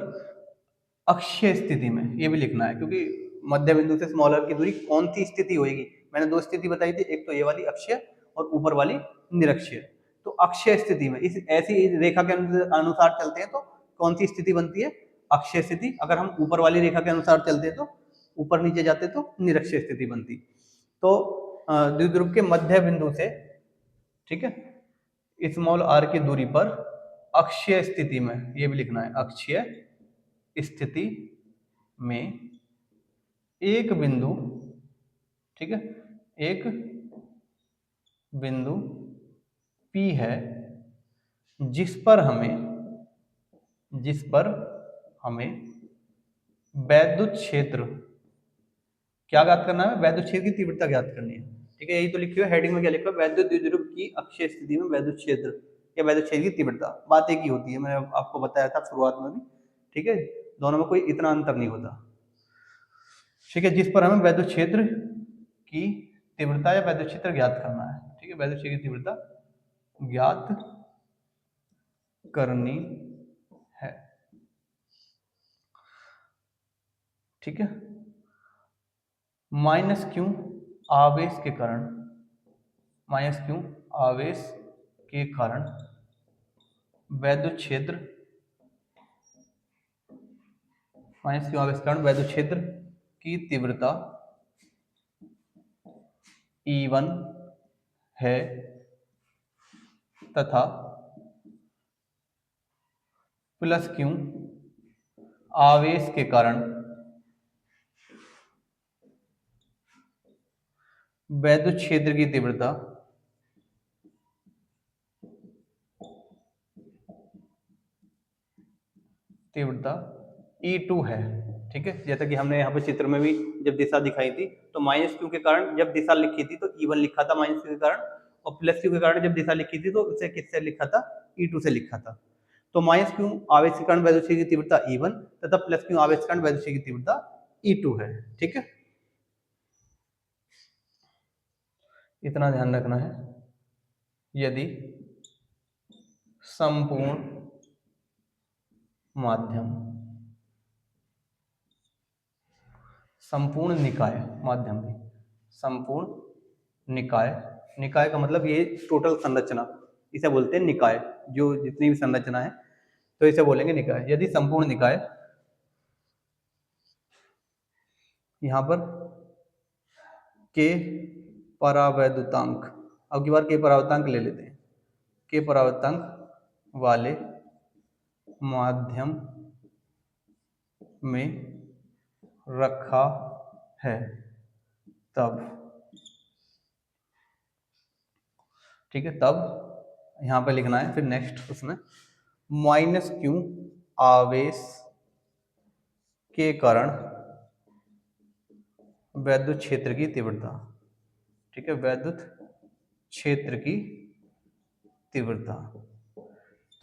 अक्षीय स्थिति में, ये भी लिखना है, क्योंकि मध्य बिंदु से स्मॉल r की दूरी कौन सी स्थिति होगी, मैंने दो स्थिति बताई थी, एक तो ये वाली अक्षीय और ऊपर वाली निरक्षीय। तो अक्षीय स्थिति में इस ऐसी रेखा के अनुसार चलते हैं तो कौन सी स्थिति बनती है, अक्षीय स्थिति। अगर हम ऊपर वाली रेखा के अनुसार चलते हैं तो ऊपर नीचे जाते तो निरक्षीय स्थिति बनती। तो द्विध्रुव के मध्य बिंदु से, ठीक है, स्मॉल r की दूरी पर अक्षीय स्थिति में, ये भी लिखना है, अक्षीय स्थिति में एक बिंदु, ठीक है, एक बिंदु P है, जिस पर हमें वैद्युत क्षेत्र क्या ज्ञात करना है, वैद्युत क्षेत्र की तीव्रता ज्ञात करनी है। ठीक है, यही तो लिखी हुई हेडिंग में, क्या लिखा है, वैद्युत द्विध्रुव की अक्षीय स्थिति में वैद्युत क्षेत्र या वैद्युत क्षेत्र की तीव्रता। बात एक ही होती है, मैंने आपको बताया था शुरुआत में भी। ठीक है, दोनों में कोई इतना अंतर नहीं होता। ठीक है, जिस पर हमें वैद्युत क्षेत्र की तीव्रता या वैद्युत क्षेत्र ज्ञात करना है। ठीक है, वैद्युत क्षेत्र की तीव्रता ज्ञात करनी है। ठीक है, माइनस क्यू आवेश के कारण, माइनस क्यू आवेश के कारण वैद्युत क्षेत्र, माइनस क्यू आवेश के कारण वैद्युत क्षेत्र की तीव्रता E1 है तथा प्लस क्यू आवेश के कारण वैद्युत क्षेत्र की तीव्रता E2 है। ठीक है, जैसा कि हमने यहाँ पे चित्र में भी जब दिशा दिखाई थी तो माइनस क्यू के कारण जब दिशा लिखी थी तो E1 लिखा था माइनस क्यू के कारण, और प्लस क्यू के कारण जब दिशा लिखी थी तो उसे किससे लिखा था, E2 से लिखा था। तो माइनस क्यू आवेश के कारण वैद्युत क्षेत्र की तीव्रता E1 तथा प्लस क्यू आवेश के कारण वैद्युत क्षेत्र की तीव्रता E2 है। ठीक है, इतना ध्यान रखना है। यदि संपूर्ण माध्यम, संपूर्ण निकाय, माध्यम में संपूर्ण निकाय, निकाय का मतलब ये टोटल संरचना, इसे बोलते हैं निकाय, जो जितनी भी संरचना है तो इसे बोलेंगे निकाय। यदि संपूर्ण निकाय यहां पर के परावैद्युतांक, अब की बार के परावैद्युतांक ले लेते हैं, के परावैद्युतांक वाले माध्यम में रखा है तब, ठीक है, तब यहां पर लिखना है। फिर नेक्स्ट उसमें माइनस क्यू आवेश के कारण वैद्युत क्षेत्र की तीव्रता, ठीक है, वैद्युत क्षेत्र की तीव्रता।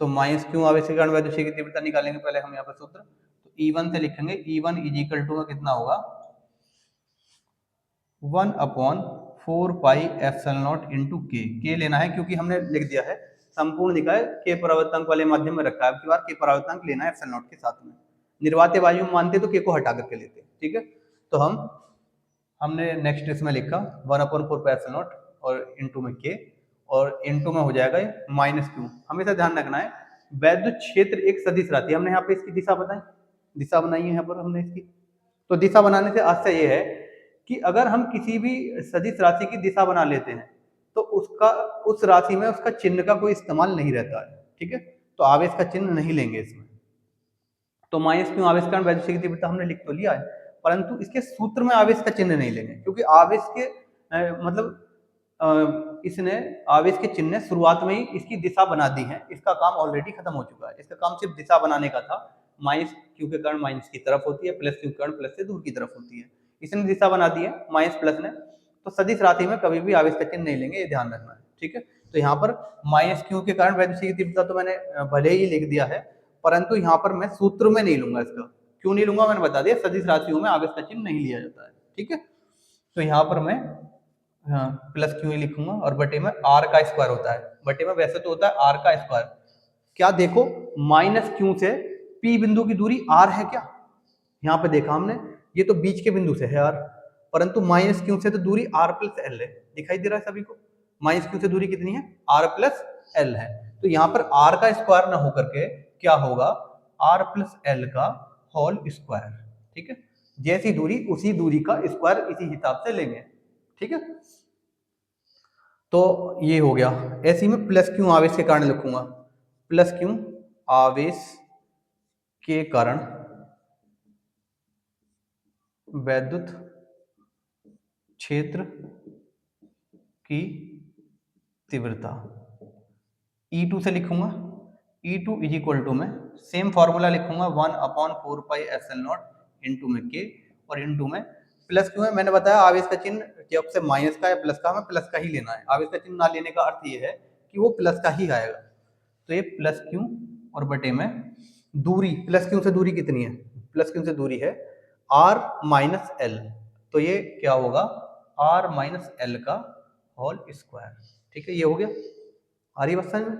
तो माइनस क्यू आवेश के कारण वैद्युत क्षेत्र की तीव्रता निकालेंगे पहले हम यहाँ पर सूत्र, तो E1 से लिखेंगे, E1 इज इक्वल टू कितना होगा, 1/4πε0 इंटू के लेना है क्योंकि हमने लिख दिया है संपूर्ण निकाय के परावर्तनांक वाले माध्यम में रखा है। अब की बार के परावर्तनांक लेना है ε0 के साथ में, निर्वात वायु मानते तो के को हटा करके लेते। ठीक है, तो हमने नेक्स्ट इसमें लिखा 1/4πε0 और इंटू में के, और इंटू में हो जाएगा माइनस क्यू। हमेशा ध्यान रखना है वैद्युत क्षेत्र एक सदिश राशि, हमने यहाँ पे इसकी दिशा बताई, दिशा बनाई है यहाँ पर हमने इसकी। तो दिशा बनाने से आशय ये है कि अगर हम किसी भी सदिश राशि की दिशा बना लेते हैं तो उसका उस राशि में उसका चिन्ह का कोई इस्तेमाल नहीं रहता है। ठीक है, तो आवेश का चिन्ह नहीं लेंगे इसमें। तो माइनस क्यू आवेश कारण वैद्युत क्षेत्र की तीव्रता हमने लिख तो लिया है, परंतु इसके सूत्र में आवेश का चिन्ह नहीं लेंगे क्योंकि आवेश के इसने आवेश के चिन्ह ने शुरुआत में ही इसकी दिशा बना दी है, इसका काम ऑलरेडी खत्म हो चुका है। इसका काम सिर्फ दिशा बनाने का था। माइनस क्यू के कारण माइनस की तरफ होती है, प्लस क्यू के कारण प्लस से दूर की तरफ होती है, इसने दिशा बना दी है माइनस प्लस ने। तो सदिश राशि में कभी भी आवेश का चिन्ह नहीं लेंगे, ये ध्यान रखना है। ठीक है, तो यहाँ पर माइनस क्यू के कारण वैद्युत क्षेत्र की तीव्रता तो मैंने भले ही लिख दिया है, परंतु यहाँ पर मैं सूत्र में नहीं लूंगा। इसका क्यों नहीं लूंगा मैंने बता दिया, सदिश राशियों में आवेश का चिन्ह नहीं लिया जाता है। ठीक है, तो यहाँ पर मैं प्लस क्यू ही लिखूंगा और बटे में आर का स्क्वायर होता है, बटे में वैसे तो होता है आर का स्क्वायर। क्या देखो, माइनस क्यू से पी बिंदु की दूरी आर है क्या, यहाँ पे देखा हमने, ये तो बीच के बिंदु से है आर, परंतु माइनस क्यू से तो दूरी आर प्लस एल है। दिखाई दे रहा है सभी को, माइनस क्यू से दूरी कितनी है, आर प्लस एल है। तो यहाँ पर आर का स्क्वायर ना होकर के क्या होगा, आर प्लस एल का होल स्क्वायर। ठीक है, जैसी दूरी उसी दूरी का स्क्वायर इसी हिसाब से लेंगे। ठीक है, तो ये हो गया। ऐसे ही में प्लस क्यू आवेश के कारण लिखूंगा, प्लस क्यू आवेश के कारण वैद्युत क्षेत्र की तीव्रता E2 से लिखूंगा, E2 इज इक्वल टू में सेम फॉर्मूला लिखूंगा 1/4πε0 इंटू में के और इंटू में प्लस क्यू है। मैंने बताया आवेश का चिन्ह जब से माइनस का या प्लस का, हमें प्लस का ही लेना है। आवेश का चिन्ह ना लेने का अर्थ ये है कि वो प्लस का ही आएगा। तो ये प्लस क्यू और बटे में दूरी, प्लस क्यू से दूरी कितनी है, प्लस क्यू से दूरी है आर माइनस एल, तो ये क्या होगा, आर माइनस एल का होल स्क्वायर। ठीक है, ये हो गया, आ रही बात समझ में।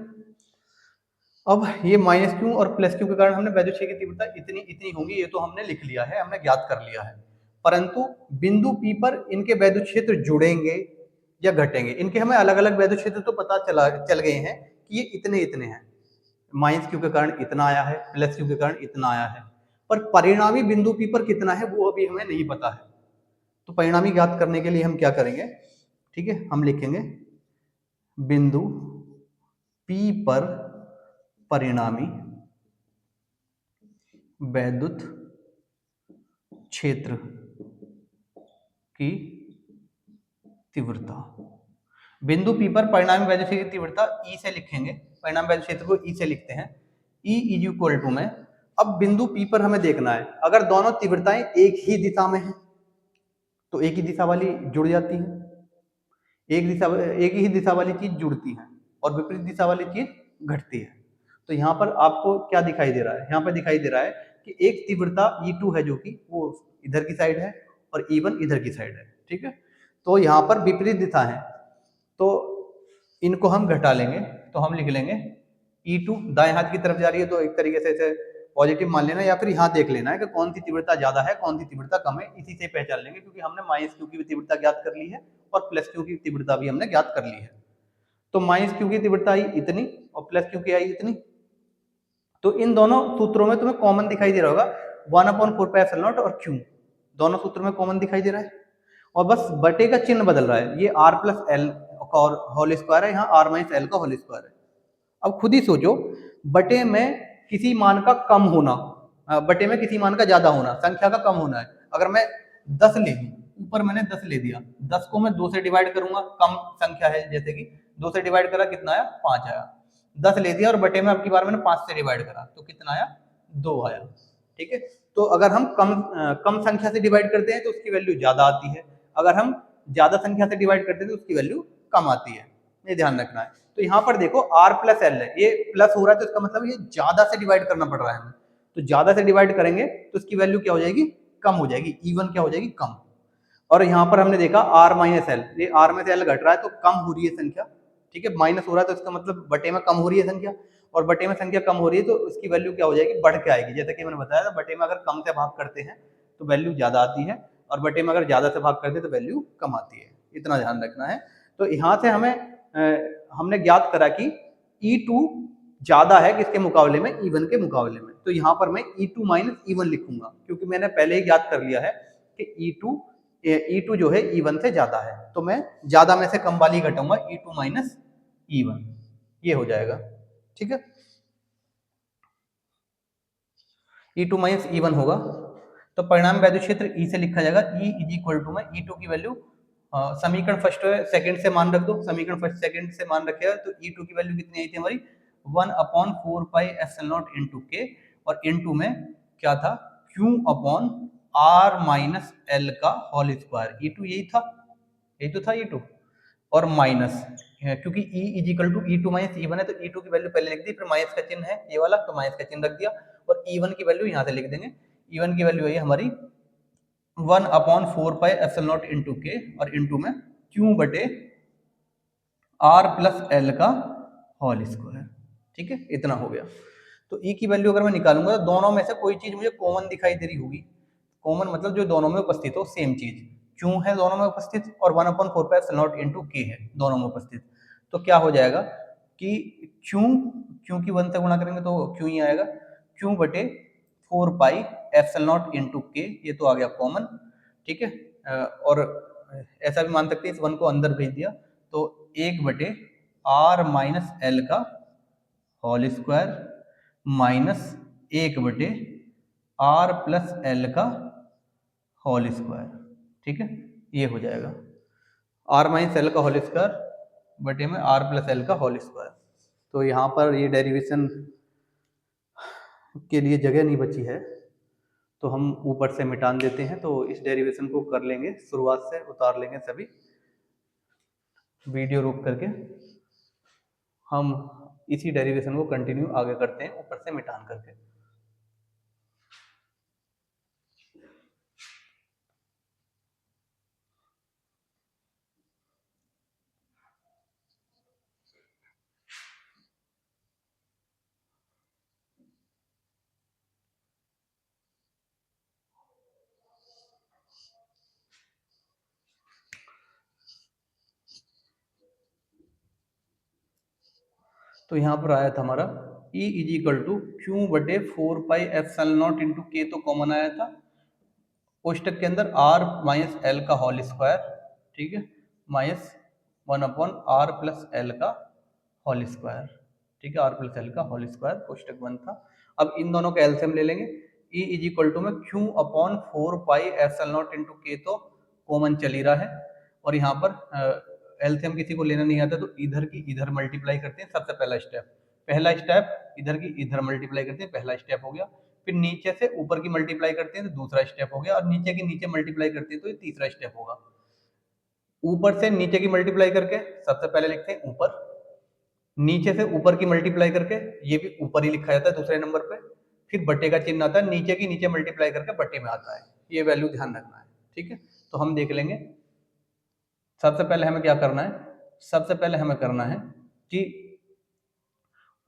अब ये माइनस क्यू और प्लस क्यू के कारण हमने वैद्युत क्षेत्र की तीव्रता इतनी इतनी होंगी, ये तो हमने लिख लिया है, हमने ज्ञात कर लिया है। परंतु बिंदु P पर इनके वैद्युत क्षेत्र जुड़ेंगे या घटेंगे, इनके हमें अलग अलग वैद्युत क्षेत्र तो पता चल गए हैं कि ये इतने इतने हैं। माइनस क्यू के कारण इतना आया है, प्लस क्यू के कारण इतना आया है, पर परिणामी बिंदु P पर कितना है वो अभी हमें नहीं पता है। तो परिणामी ज्ञात करने के लिए हम क्या करेंगे, ठीक है, हम लिखेंगे बिंदु P पर परिणामी वैद्युत क्षेत्र की तीव्रता। बिंदु पी पर परिणामी वैद्युत क्षेत्र की तीव्रता ई से लिखेंगे, परिणामी वैद्युत क्षेत्र को ई से लिखते हैं। ई इज इक्वल टू में, अब बिंदु पी पर हमें देखना है अगर दोनों तीव्रताएं एक ही दिशा में हैं तो एक ही दिशा वाली जुड़ जाती है, एक ही दिशा वाली चीज जुड़ती है और विपरीत दिशा वाली चीज घटती है। तो यहाँ पर आपको क्या दिखाई दे रहा है, यहाँ पर दिखाई दे रहा है कि एक तीव्रता E2 है जो कि वो इधर की साइड है और E1 इधर की साइड है, ठीक है। तो यहाँ पर विपरीत दिशा है तो इनको हम घटा लेंगे, तो हम लिख लेंगे E2 दाएं हाथ की तरफ जा रही है तो एक तरीके से इसे पॉजिटिव मान लेना, या फिर यहाँ देख लेना है कि कौन सी तीव्रता ज्यादा है कौन सी तीव्रता कम है, इसी से पहचान लेंगे क्योंकि हमने माइनस क्यू की भी तीव्रता ज्ञात कर ली है और प्लस क्यू की तीव्रता भी हमने ज्ञात कर ली है। तो माइनस क्यू की तीव्रता आई इतनी और प्लस क्यू की आई इतनी। तो इन दोनों सूत्रों में तुम्हें कॉमन दिखाई दे रहा होगा 1/4πε0 और क्यू, दोनों सूत्रों में कॉमन दिखाई दे रहा है और बस बटे का चिन्ह बदल रहा है, ये r प्लस एल और होल स्क्वायर है, यहाँ r माइनस एल का होल स्क्वायर है। अब खुद ही सोचो, बटे में किसी मान का कम होना, बटे में किसी मान का ज्यादा होना, संख्या का कम होना है। अगर मैं 10 ले लूं, ऊपर मैंने 10 ले दिया, 10 को मैं 2 से डिवाइड करूंगा, कम संख्या है जैसे कि 2 से डिवाइड करा कितना आया 5 आया, 10 ले दिया और बटे में अब की बार मैंने 5 से डिवाइड करा तो कितना आया 2 आया, ठीक है। तो अगर हम कम संख्या से डिवाइड करते हैं तो उसकी वैल्यू ज्यादा आती है, अगर हम ज्यादा संख्या से डिवाइड करते हैं तो उसकी वैल्यू कम आती है, ये ध्यान रखना है। तो यहाँ पर देखो r प्लस एल है, ये प्लस हो रहा है तो इसका मतलब ये ज्यादा से डिवाइड करना पड़ रहा है हमें, तो ज्यादा से डिवाइड करेंगे तो इसकी वैल्यू क्या हो जाएगी कम हो जाएगी, E1 क्या हो जाएगी कम। और यहाँ पर हमने देखा r माइनस एल, ये r में से l घट रहा है तो कम हो रही है संख्या, ठीक है, माइनस हो रहा है तो इसका मतलब बटे में कम हो रही है संख्या, और बटे में संख्या कम हो रही है तो इसकी वैल्यू क्या हो जाएगी बढ़ के आएगी। जैसे कि मैंने बताया था बटे में अगर कम से भाग करते हैं तो वैल्यू ज्यादा आती है और बटे में अगर ज्यादा से भाग करते हैं तो वैल्यू कम आती है, इतना ध्यान रखना है। तो यहाँ से हमें हमने ज्ञात करा कि E2 ज्यादा है किसके मुकाबले में E1 के मुकाबले में, तो यहाँ पर मैं E2 माइनस E1 लिखूंगा क्योंकि मैंने पहले ही ज्ञात कर लिया है कि E2 जो है E1 से ज्यादा है, तो मैं ज्यादा में से कम वाली घटाऊंगा E2 माइनस E1, ये हो जाएगा, ठीक है। E2 माइनस E1 होगा तो परिणाम वैद्युत क्षेत्र E से लिखा जाएगा, E इज इक्वल टू में E2 की वैल्यू समीकरण फर्स्ट सेकंड से मान रख दो, समीकरण फर्स्ट सेकंड से मान रखेगा तो E2 की वैल्यू कितनी आई थी हमारी 1/4πε0 इंटू के, और इंटू में क्या था Q upon R minus L का होल स्क्वायर, E2 यही था, यही तो था E2, और माइनस क्योंकि E is equal to E2 minus E1 है तो E2 की वैल्यू पहले लिख दी, फिर माइनस का चिन्ह है ये वाला तो माइनस का चिन्ह रख दिया, और E1 की वैल्यू यहाँ से लिख देंगे, E1 की वैल्यू है हमारी 1/4πε0 इंटू के और इंटू में Q बटे R प्लस एल का होल स्क्वायर, ठीक है, इतना हो गया। तो E की वैल्यू अगर मैं निकालूंगा तो दोनों में से कोई चीज मुझे कॉमन दिखाई दे रही होगी, कॉमन मतलब जो दोनों में उपस्थित हो सेम चीज, Q है दोनों में उपस्थित और 1/4πε0 इंटू के है दोनों में उपस्थित, तो क्या हो जाएगा कि Q की 1 से गुणा करेंगे तो Q ही आएगा, Q बटे 4πε0 इंटू के, ये तो आ गया कॉमन, ठीक है। और ऐसा भी मान सकते हैं इस 1 को अंदर भेज दिया तो 1/r माइनस एल का whole square minus 1/r plus L का होल स्क्वायर, ठीक है, ये हो जाएगा r माइनस एल का होल स्क्वायर बटे में r प्लस एल का होल स्क्वायर। तो यहाँ पर ये डेरिवेशन के लिए जगह नहीं बची है तो हम ऊपर से मिटान देते हैं, तो इस डेरिवेशन को कर लेंगे शुरुआत से, उतार लेंगे सभी, वीडियो रोक करके हम इसी डेरिवेशन को कंटिन्यू आगे करते हैं ऊपर से मिटान करके। तो यहाँ पर आया था हमारा E is equal to Q बटे 4πε0 इंटू के, तो कॉमन आया था, कोष्टक के अंदर r माइनस एल का होल स्क्वायर, ठीक है, माइनस 1/r प्लस एल का होल स्क्वायर, ठीक है, r प्लस एल का होल स्क्वायर कोष्टक 1 था। अब इन दोनों का एलसीएम ले लेंगे, ई इज इक्वल टू में क्यू अपॉन 4 पाई एप्सिलॉन नॉट इंटू के तो कॉमन चल ही रहा है, और यहाँ पर एलसीएम किसी को लेना नहीं आता तो इधर की इधर मल्टीप्लाई करते हैं। सबसे पहला स्टेप इधर की इधर मल्टीप्लाई करते हैं, पहला स्टेप हो गया। फिर नीचे से ऊपर की मल्टीप्लाई करते हैं तो दूसरा स्टेप हो गया, और नीचे की नीचे मल्टीप्लाई करते हैं तो ये तीसरा स्टेप होगा। ऊपर से नीचे की मल्टीप्लाई करके सबसे पहले लिखते हैं ऊपर, नीचे से ऊपर की मल्टीप्लाई करके ये भी ऊपर ही लिखा जाता है दूसरे नंबर पे, फिर बटे का चिन्ह आता है, नीचे की नीचे मल्टीप्लाई करके बटे में आता है। ये वैल्यू ध्यान रखना है, ठीक है। तो हम देख लेंगे। सबसे पहले हमें क्या करना है, सबसे पहले हमें करना है कि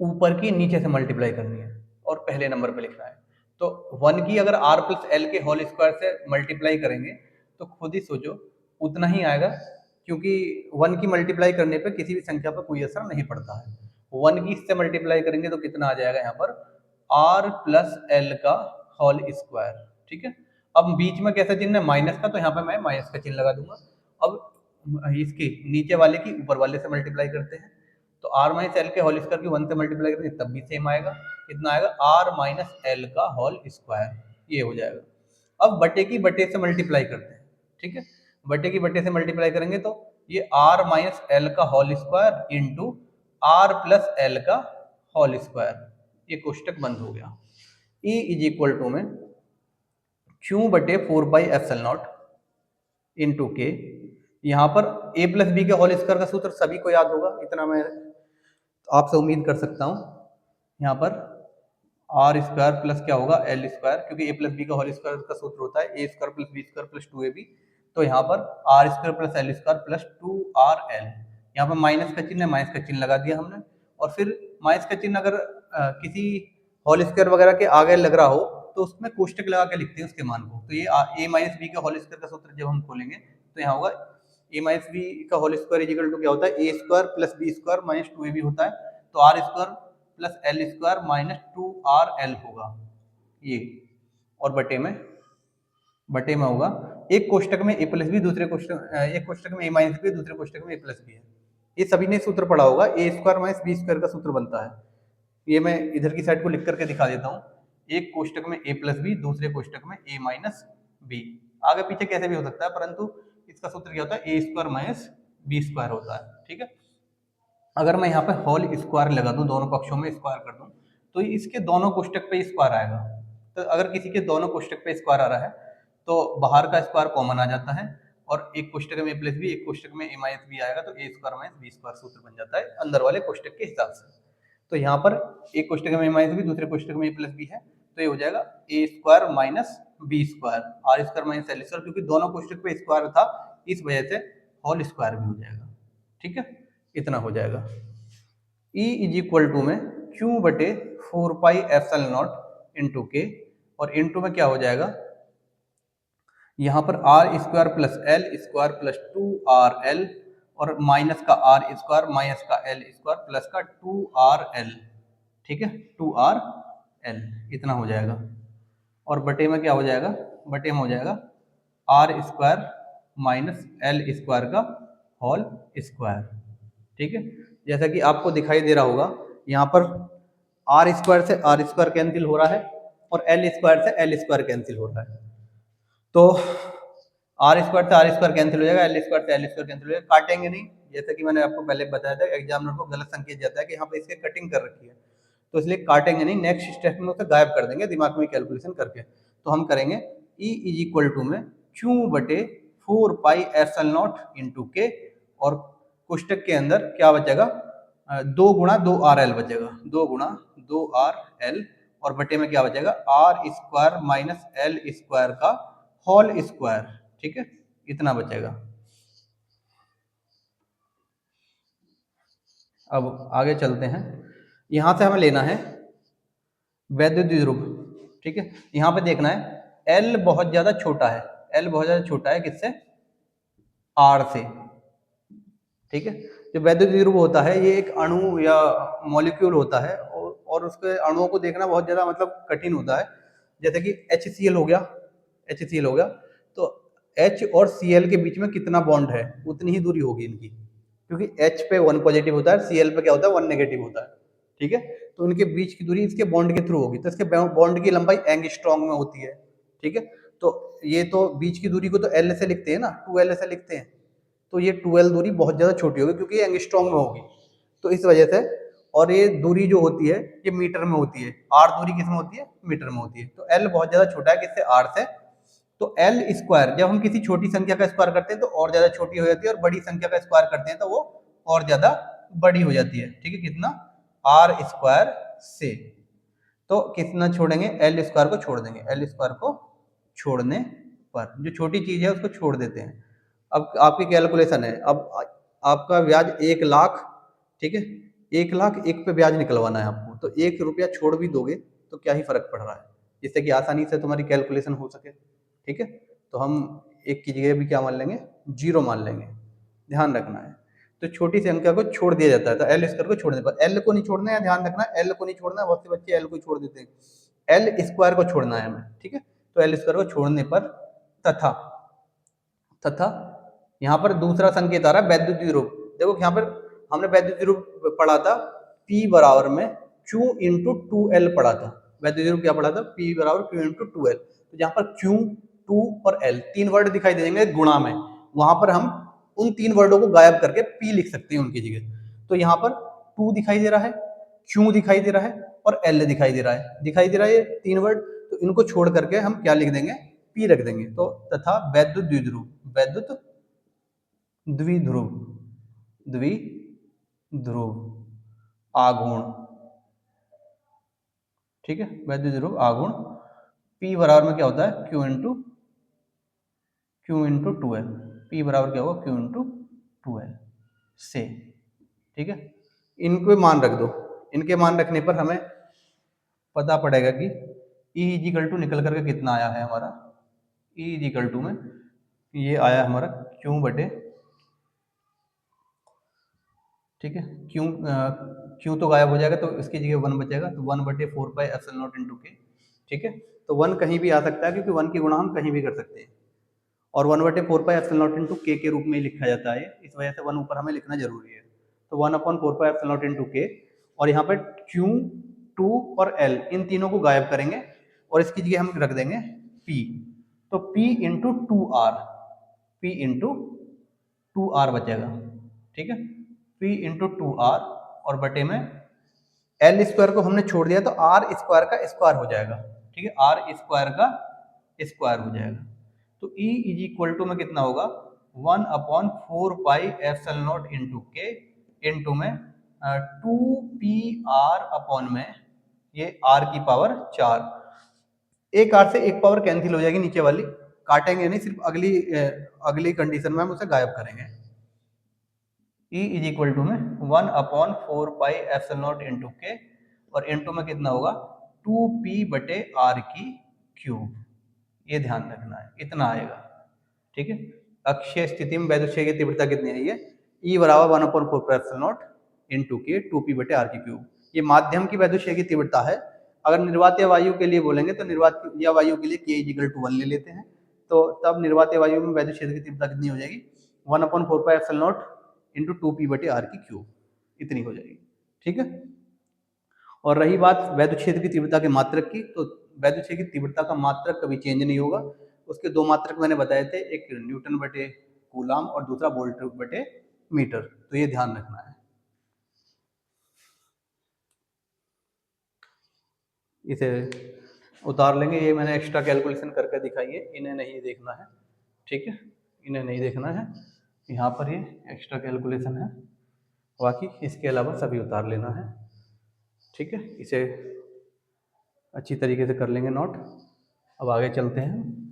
ऊपर की नीचे से मल्टीप्लाई करनी है और पहले नंबर पे लिखना है। तो 1 की अगर r प्लस एल के होल स्क्वायर से मल्टीप्लाई करेंगे तो खुद ही सोचो उतना ही आएगा, क्योंकि 1 की मल्टीप्लाई करने पे किसी भी संख्या पर कोई असर नहीं पड़ता है। 1 की इससे मल्टीप्लाई करेंगे तो कितना आ जाएगा यहाँ पर r प्लस एल का होल स्क्वायर, ठीक है। अब बीच में कैसा चिन्ह है, माइनस का, तो यहाँ पे मैं माइनस का चिन्ह लगा दूंगा। अब इसकी नीचे वाले की ऊपर वाले से मल्टीप्लाई करते हैं, तो r माइनस एल के होल स्क्वायर की 1 से मल्टीप्लाई करेंगे तब भी सेम आएगा। कितना आएगा, r माइनस एल का होल स्क्वायर, ये हो जाएगा। अब बटे की बटे से मल्टीप्लाई करते हैं, ठीक है। बटे की बटे से मल्टीप्लाई करेंगे तो ये r माइनस एल का whole square into r plus L का होल स्क्वायर, ये कोष्टक बंद हो गया। E इज इक्वल टू में क्यू बटे 4 पाई एप्सिलॉन नॉट इंटू के, यहाँ पर a प्लस बी के होल स्क्वायर का सूत्र सभी को याद होगा, इतना मैं आपसे उम्मीद कर सकता हूँ। यहाँ पर आर स्क्वायर प्लस क्या होगा एल स्क्वायर, क्योंकि ए प्लस बी का होल स्क्वायर का सूत्र होता है ए square plus B square plus 2ab। तो यहाँ पर R square plus L square plus 2rl, यहाँ पर माइनस का चिन्ह है, माइनस का चिन्ह लगा दिया हमने। और फिर माइनस का चिन्ह अगर किसी होल स्क्वायर वगैरह के आगे लग रहा हो तो उसमें कोष्टक लगा के लिखते हैं उसके मान को। तो ये a माइनस बी का होल स्क्वायर का सूत्र जब हम खोलेंगे तो यहाँ होगा a माइनस बी का होल स्क्वायर इक्वल टू क्या होता है, ए square plus B square minus 2ab होता है, तो R square plus L square minus 2rl होगा ये, और बटे में होगा एक कोष्टक में a प्लस बी, दूसरे कोष्टक एक कोष्टक में a माइनस बी, दूसरे कोष्टक में a प्लस बी है। ये सभी ने सूत्र पढ़ा होगा, ए स्क्वायर माइनस बी स्क्वायर का सूत्र बनता है। ये मैं इधर की साइड को लिख करके दिखा देता हूँ, एक कोष्टक में a प्लस बी, दूसरे कोष्टक में a माइनस बी, आगे पीछे कैसे भी हो सकता है, परंतु इसका सूत्र क्या होता है, ए स्क्वायर माइनस बी स्क्वायर होता है, ठीक है। अगर मैं यहाँ पे होल स्क्वायर लगा दूं, दोनों पक्षों में स्क्वायर कर दूं, तो इसके दोनों कोष्टक पे स्क्वायर आएगा। तो अगर किसी के दोनों कोष्टक पे स्क्वायर आ रहा है तो बाहर का स्क्वायर कॉमन आ जाता है, और एक कोष्टक में a प्लस बी, एक कोष्टक में a माइनस बी आएगा, तो ए स्क्वायर माइनस बी स्क्वायर सूत्र बन जाता है अंदर वाले कोष्टक के हिसाब से। तो यहाँ पर एक कोष्टक में a माइनस बी, दूसरे कोष्टक में a प्लस बी है, तो ये हो जाएगा A square minus B square, R square minus L square, क्योंकि दोनों कोष्टक पे स्क्वायर था इस वजह से होल स्क्वायर भी हो जाएगा, ठीक है। इतना हो जाएगा। E इज इक्वल टू में क्यू बटे 4 पाई एप्सिलॉन नॉट इंटू के, और इंटू में क्या हो जाएगा, यहाँ पर R square plus L square plus 2rl, और माइनस का आर स्क्वायर माइनस का एल स्क्वायर प्लस का 2rl, ठीक है, 2rl इतना हो जाएगा। और बटे में क्या हो जाएगा, बटे में हो जाएगा R square minus L square का होल स्क्वायर, ठीक है। जैसा कि आपको दिखाई दे रहा होगा, यहाँ पर आर स्क्वायर से आर स्क्वायर कैंसिल हो रहा है और एल स्क्वायर से एल स्क्वायर कैंसिल हो रहा है, तो आर स्क्वायर से आर स्क्वायर कैंसिल हो जाएगा, एल स्क्वायर से एल स्क्वायर कैंसिल हो जाएगा, काटेंगे नहीं। जैसा कि मैंने आपको पहले बताया था, एग्जामिनर को गलत संकेत जाता है कि यहाँ पे इसके कटिंग कर रखी है, तो इसलिए काटेंगे नहीं, नेक्स्ट स्टेप में उसे गायब कर देंगे दिमाग में कैलकुलेशन करके। तो हम करेंगे E इज इक्वल टू में क्यू बटे 4 पाई एप्सिलॉन नॉट इंटू के, और कोष्टक के अंदर क्या बचेगा, 2 गुणा 2rl बचेगा, 2 गुणा 2rl, और बटे में क्या बचेगा R square minus L square का होल स्क्वायर, ठीक है, इतना बचेगा। अब आगे चलते हैं, यहां से हमें लेना है वैद्युत द्विध्रुव, ठीक है। यहाँ पे देखना है L बहुत ज्यादा छोटा है, L बहुत ज्यादा छोटा है किससे, R से, ठीक है। जो वैद्युत द्विध्रुव होता है ये एक अणु या मॉलिक्यूल होता है, और उसके अणुओं को देखना बहुत ज्यादा मतलब कठिन होता है। जैसे कि HCl हो गया, HCl हो गया, तो H और Cl के बीच में कितना बॉन्ड है उतनी ही दूरी होगी इनकी, क्योंकि H पे 1 पॉजिटिव होता है, Cl पे क्या होता है 1 नेगेटिव होता है, ठीक है। तो इनके बीच की दूरी इसके बॉन्ड के थ्रू होगी, तो इसके बॉन्ड की लंबाई एंगस्ट्रॉम में होती है। ठीक है, तो ये तो बीच की दूरी को तो एल से लिखते हैं ना, 2l से लिखते हैं, तो ये 2l दूरी बहुत ज़्यादा छोटी होगी क्योंकि ये एंगस्ट्रॉम में होगी, तो इस वजह से। और ये दूरी जो होती है ये मीटर में होती है, आर दूरी किस में होती है, मीटर में होती है, तो एल बहुत ज़्यादा छोटा है किससे, आर से। तो एल स्क्वायर जब हम किसी छोटी संख्या का स्क्वायर करते हैं तो और ज्यादा छोटी हो जाती है, और बड़ी संख्या का स्क्वायर करते हैं तो वो और ज्यादा बड़ी हो जाती है। ठीक है, कितना, आर स्क्वायर से, तो कितना छोड़ेंगे, एल स्क्वायर को छोड़ देंगे, एल स्क्वायर को छोड़ने पर जो छोटी चीज है उसको छोड़ देते हैं। अब आपकी कैलकुलेशन है, अब आपका ब्याज 1 लाख, ठीक है, 1 लाख एक पे ब्याज निकलवाना है आपको, तो 1 रुपया छोड़ भी दोगे तो क्या ही फर्क पड़ रहा है, जिससे कि आसानी से तुम्हारी कैलकुलेशन हो सके। ठीक है, तो हम एक की जगह भी क्या मान लेंगे, 0 मान लेंगे, ध्यान रखना है। तो छोटी संख्या को छोड़ दिया जाता है, तो एल स्क्वायर को छोड़ने पर, एल को नहीं छोड़ना है, ध्यान रखना, एल को नहीं छोड़ना है, बहुत से बच्चे एल को छोड़ देते हैं, एल स्क्वायर को छोड़ना है हमें। ठीक है, तो एल स्क्वायर को छोड़ने पर तथा, तथा यहाँ पर दूसरा संकेत आ रहा है वैद्युत द्विरूप। देखो यहाँ पर हमने वैद्युत द्विरूप पढ़ा था P बराबर में Q इंटू 2L पढ़ा था, वैद्युत द्विरूप क्या पढ़ा था, P बराबर Q इंटू 2L। तो जहाँ पर Q, 2 और L तीन वर्ड दिखाई देंगे गुणा में, वहां पर हम उन तीन वर्डों को गायब करके P लिख सकते हैं उनकी जगह। तो यहाँ पर 2 दिखाई दे रहा है, Q दिखाई दे रहा है और L दिखाई दे रहा है ये तीन वर्ड, तो इनको छोड़ करके हम क्या लिख देंगे, P रख देंगे। तो तथा वैद्युत द्विध्रुव, वैद्युत द्विध्रुव, द्विध्रुव आघूर्ण, ठीक है, वैद्युत ध्रुव आघूर्ण P बराबर में क्या होता है, Q इंटू 2L, P बराबर क्या होगा, Q इंटू 2L से। ठीक है, इनको मान रख दो, इनके मान रखने पर हमें पता पड़ेगा कि E इजिकल टू निकल करके कितना आया है हमारा, E इजिकल टू में ये आया हमारा Q बटे, ठीक है, क्यों तो गायब हो जाएगा तो इसकी जगह 1 बचेगा, तो 1/4πε0 इंटू के। ठीक है, तो 1 कहीं भी आ सकता है क्योंकि 1 की गुणा हम कहीं भी कर सकते हैं, और 1/4πε0 इंटू के रूप में ही लिखा जाता है, इस वजह से 1 ऊपर हमें लिखना जरूरी है। तो 1/4πε0 इंटू के, और यहाँ पर Q, 2 और L इन तीनों को गायब करेंगे और इसकी जगह हम रख देंगे P, तो P into 2R, P into 2R बचेगा। ठीक है, P इंटू 2R और बटे में एल स्क्वायर को हमने छोड़ दिया तो आर स्क्वायर का स्क्वायर हो जाएगा। ठीक है, आर स्क्वायर का स्क्वायर हो जाएगा, तो E इज इक्वल टू में कितना होगा, 1/4πε0 इंटू के इंटू में 2PR अपॉन में ये R की पावर 4, एक आर से एक पावर कैंसिल हो जाएगी नीचे वाली, काटेंगे नहीं, सिर्फ अगली कंडीशन में हम उसे गायब करेंगे। E इज इक्वल टू में 1/4πε0 इंटू के, और इंटू में कितना होगा 2p/r की क्यूब, ये ध्यान रखना है, इतना आएगा। ठीक है, अक्षीय स्थिति में वैद्युत क्षेत्र की तीव्रता कितनी है, ये E बराबर 1/4πε0 इंटू के 2p/r की क्यूब, ये माध्यम की वैद्युत क्षेत्र की तीव्रता है। अगर निर्वातीय वायु के लिए बोलेंगे तो निर्वातीय वायु के लिए K = 1 ले लेते हैं, तो तब निर्वातीय वायु में वैद्युत क्षेत्र की तीव्रता कितनी हो जाएगी, 1/4πε0 इंटू 2p/r की क्यूब, इतनी हो जाएगी। ठीक है, और रही बात वैद्युत क्षेत्र की तीव्रता के मात्रक की, तो वैद्युत क्षेत्र की तीव्रता का मात्रक कभी चेंज नहीं होगा, उसके दो मात्रक मैंने बताए थे, एक न्यूटन बटे कूलाम और दूसरा वोल्ट बटे मीटर, तो ये ध्यान रखना है। इसे उतार लेंगे, ये मैंने एक्स्ट्रा कैलकुलेशन करके दिखाई है, इन्हें नहीं देखना है। ठीक है, इन्हें नहीं देखना है, यहाँ पर ये एक्स्ट्रा कैलकुलेशन है, बाकी इसके अलावा सभी उतार लेना है। ठीक है, इसे अच्छी तरीके से कर लेंगे नोट। अब आगे चलते हैं।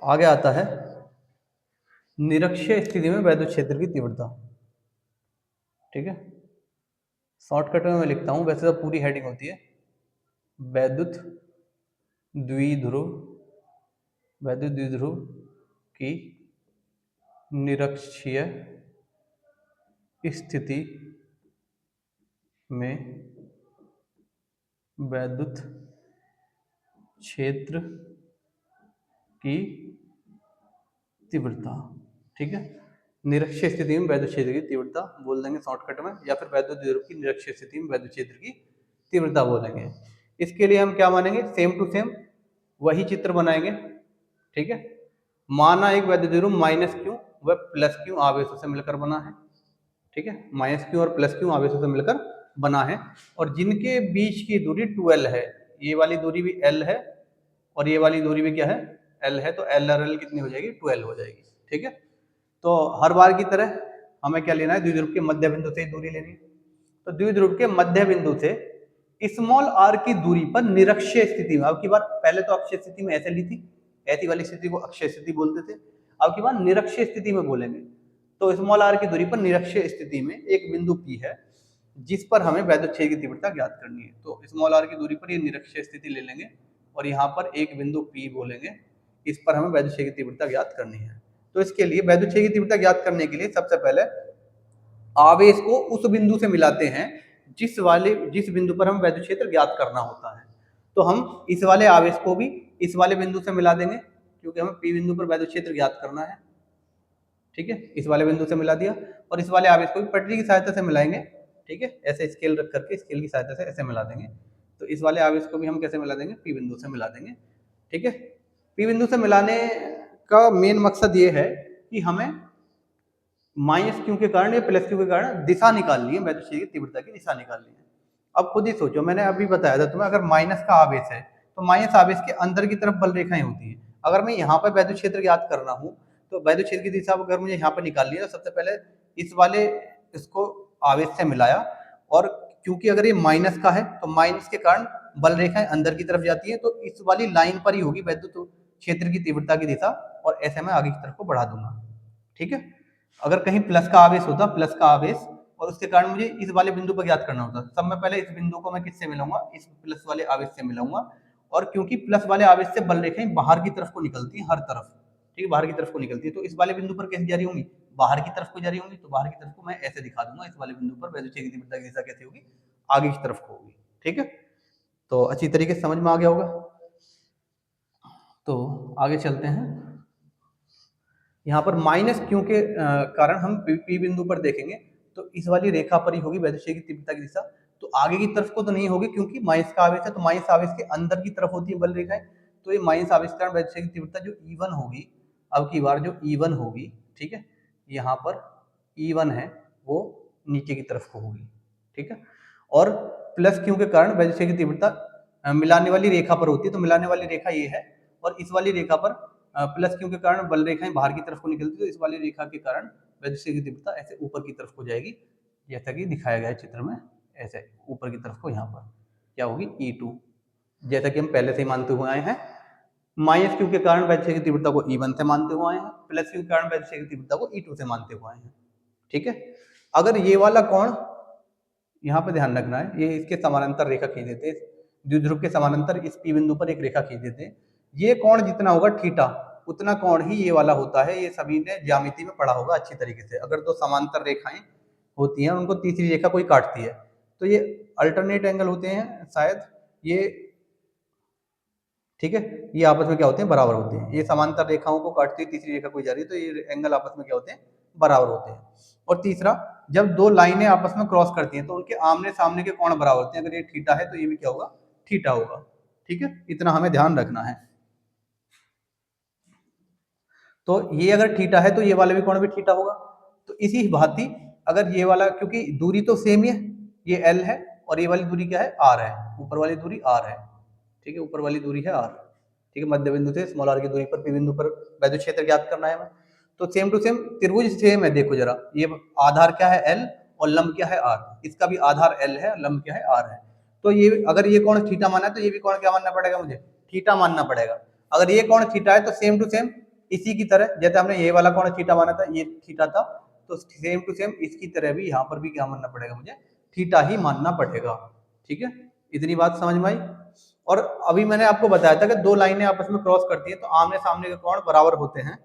आगे आता है निरक्षीय स्थिति में वैद्युत क्षेत्र की तीव्रता। ठीक है, शॉर्टकट में मैं लिखता हूँ, वैसे तो पूरी हेडिंग होती है वैद्युत द्विध्रुव, वैद्युत द्विध्रुव की निरक्षीय स्थिति में वैद्युत क्षेत्र की तीव्रता, ठीक है। निरक्षीय स्थिति में वैद्युत क्षेत्र की तीव्रता बोल देंगे शॉर्टकट में, या फिर वैद्युत द्विध्रुव की निरक्षीय स्थिति में वैद्युत क्षेत्र की तीव्रता बोलेंगे। इसके लिए हम क्या मानेंगे, सेम टू सेम वही चित्र बनाएंगे, ठीक है। माना एक वैद्युत द्विध्रुव माइनस क्यू व प्लस क्यू आवेशों से मिलकर बना है, ठीक है। माइनस क्यू और प्लस क्यू आवेशों से मिलकर बना है, और जिनके बीच की दूरी 2l है, ये वाली दूरी भी l है और ये वाली दूरी भी क्या है, l है, तो l और l कितनी हो जाएगी, 2l हो जाएगी, ठीक है। तो हर बार की तरह हमें क्या लेना है, द्विध्रुव के मध्य बिंदु से दूरी लेनी है। तो द्विध्रुव के मध्य बिंदु से स्मॉल r की दूरी पर निरक्षीय स्थिति में, अब की बार पहले तो अक्षीय स्थिति में ऐसे ली थी, ऐसी वाली स्थिति को अक्षीय स्थिति बोलते थे, अब की बार निरक्षीय स्थिति में बोलेंगे। तो स्मॉल r की दूरी पर निरक्षीय स्थिति में एक बिंदु P है जिस पर हमें वैद्युत क्षेत्र की तीव्रता ज्ञात करनी है। तो स्मॉल r की दूरी पर ये निरक्षीय स्थिति ले लेंगे और यहाँ पर एक बिंदु P बोलेंगे, इस पर हमें वैद्युत क्षेत्र की तीव्रता ज्ञात करनी है। तो इसके लिए वैद्युत क्षेत्र की तीव्रता ज्ञात करने के लिए सबसे पहले आवेश को उस बिंदु से मिलाते हैं जिस बिंदु पर हम वैद्युत क्षेत्र ज्ञात करना होता है। तो हम इस वाले आवेश को भी इस वाले बिंदु से मिला देंगे, क्योंकि हमें P बिंदु पर वैद्युत क्षेत्र ज्ञात करना है, ठीक है। इस वाले बिंदु से मिला दिया, और इस वाले आवेश को भी पटरी की सहायता से मिलाएंगे, ठीक है। ऐसे स्केल रख करके स्केल की सहायता से ऐसे मिला देंगे। तो इस वाले आवेश को भी हम कैसे मिला देंगे, P बिंदु से मिला देंगे, ठीक है। P बिंदु से मिलाने का मेन मकसद ये है कि हमें माइनस क्यू के कारण या प्लस क्यू के कारण दिशा निकालनी है, वैद्युत क्षेत्र की तीव्रता की दिशा निकालनी है। अब खुद ही सोचो, मैंने अभी बताया था तुम्हें, अगर माइनस का आवेश है तो माइनस आवेश के अंदर की तरफ बल रेखाएं होती हैं। अगर मैं यहाँ पर वैद्युत क्षेत्र ज्ञात करना हूँ, तो वैद्युत क्षेत्र की दिशा अगर मुझे यहाँ पर निकालनी है, तो सबसे पहले इस वाले इसको आवेश से मिलाया, और क्योंकि अगर ये माइनस का है तो माइनस के कारण बल रेखाएं अंदर की तरफ जाती है, तो इस वाली लाइन पर ही होगी वैद्युत क्षेत्र की तीव्रता की दिशा, और ऐसे मैं आगे की तरफ को बढ़ा दूंगा, ठीक है। अगर कहीं प्लस का आवेश होता, प्लस का आवेश, और उसके कारण मुझे इस वाले बिंदु पर ज्ञात करना होता, तब मैं पहले इस बिंदु को मैं किससे मिलाऊंगा, इस प्लस वाले आवेश से मिलाऊंगा। और क्योंकि प्लस वाले आवेश से बल रेखाएं बाहर की तरफ को निकलती है, हर तरफ, ठीक है, बाहर की तरफ को निकलती है, तो इस वाले बिंदु पर कैसे जा रही होंगी, बाहर की तरफ को जा रही होंगी। तो बाहर की तरफ को मैं ऐसे दिखा दूंगा, इस वाले बिंदु पर वैद्युत क्षेत्र की तीव्रता की दिशा कैसी होगी, आगे की तरफ को होगी, ठीक है। तो अच्छी तरीके से समझ में आ गया होगा। तो आगे चलते हैं। यहाँ पर माइनस क्यू के कारण हम पी बिंदु पर देखेंगे, तो इस वाली रेखा पर ही होगी वैद्युत क्षेत्र की तीव्रता की दिशा। तो आगे की तरफ को तो नहीं होगी, क्योंकि माइनस का आवेश है, तो माइनस आवेश के अंदर की तरफ होती है बल रेखाएं। तो ये माइनस आवेश के कारण वैद्युत क्षेत्र की तीव्रता जो E1 होगी, अब की बार जो E1 होगी, ठीक है, यहाँ पर E1 है वो नीचे की तरफ को होगी, ठीक है। और प्लस क्यू के कारण वैद्युत क्षेत्र की तीव्रता मिलाने वाली रेखा पर होती है, तो मिलाने वाली रेखा ये है, और इस वाली रेखा पर प्लस क्यू के कारण बल रेखाएं बाहर की तरफ को निकलती है, तो इस वाली रेखा के कारण वैद्युत क्षेत्र की तीव्रता ऐसे ऊपर की तरफ को जाएगी, जैसा कि दिखाया गया है चित्र में, ऐसे ऊपर की तरफ को यहाँ पर क्या होगी, E2, जैसा कि हम पहले से ही मानते हुए आए हैं। माइनस क्यू के कारण वैद्युत क्षेत्र की तीव्रता को E1 से मानते हुए आए हैं, प्लस क्यू के कारण वैद्युत क्षेत्र की तीव्रता को E2 से मानते हुए आए हैं, ठीक है। अगर ये वाला कोण, यहाँ पे ध्यान रखना है, ये इसके समानांतर रेखा खींच देते हैं, द्विध्रुव के समानांतर इस P बिंदु पर एक रेखा खींच देते हैं। ये कोण जितना होगा थीटा, उतना कोण ही ये वाला होता है। ये सभी ने ज्यामिति में पढ़ा होगा अच्छी तरीके से। अगर दो समांतर रेखाएं होती हैं, उनको तीसरी रेखा कोई काटती है, तो ये अल्टरनेट एंगल होते हैं शायद, ये ठीक है, ये आपस में क्या होते हैं, बराबर होते हैं। ये समांतर रेखाओं को काटती हुई तीसरी रेखा कोई जा रही है, तो ये एंगल आपस में क्या होते हैं, बराबर होते हैं। और तीसरा, जब दो लाइनें आपस में क्रॉस करती हैं, तो उनके आमने सामने के कोण बराबर होते हैं। अगर ये थीटा है तो ये भी क्या होगा, थीटा होगा, ठीक है। इतना हमें ध्यान रखना है। तो ये अगर थीटा है तो ये वाला भी कोण भी थीटा होगा। तो इसी भांति अगर ये वाला, क्योंकि दूरी तो सेम ही है, ये L है और ये वाली दूरी क्या है, R है, ऊपर वाली दूरी R है, ठीक है, ऊपर वाली दूरी है R, ठीक है। मध्य बिंदु से स्मॉल r की दूरी पर P बिंदु पर वैद्युत क्षेत्र ज्ञात करना है हमें। तो सेम टू सेम त्रिभुज सेम है, देखो जरा, ये आधार क्या है L और लंब क्या है R, इसका भी आधार L है, लंब क्या है R है। तो ये अगर ये कोण थीटा माना है, तो ये भी कोण क्या मानना पड़ेगा मुझे, थीटा मानना पड़ेगा। अगर ये कोण थीटा है तो सेम टू सेम इसी की तरह, जैसे हमने ये वाला कोण थीटा माना था, ये थीटा था, तो सेम टू सेम इसकी तरह भी यहाँ पर भी क्या मानना पड़ेगा मुझे, थीटा ही मानना पड़ेगा, ठीक है। इतनी बात समझ में आई। और अभी मैंने आपको बताया था कि दो लाइनें आपस में क्रॉस करती हैं तो आमने सामने के कोण बराबर होते हैं।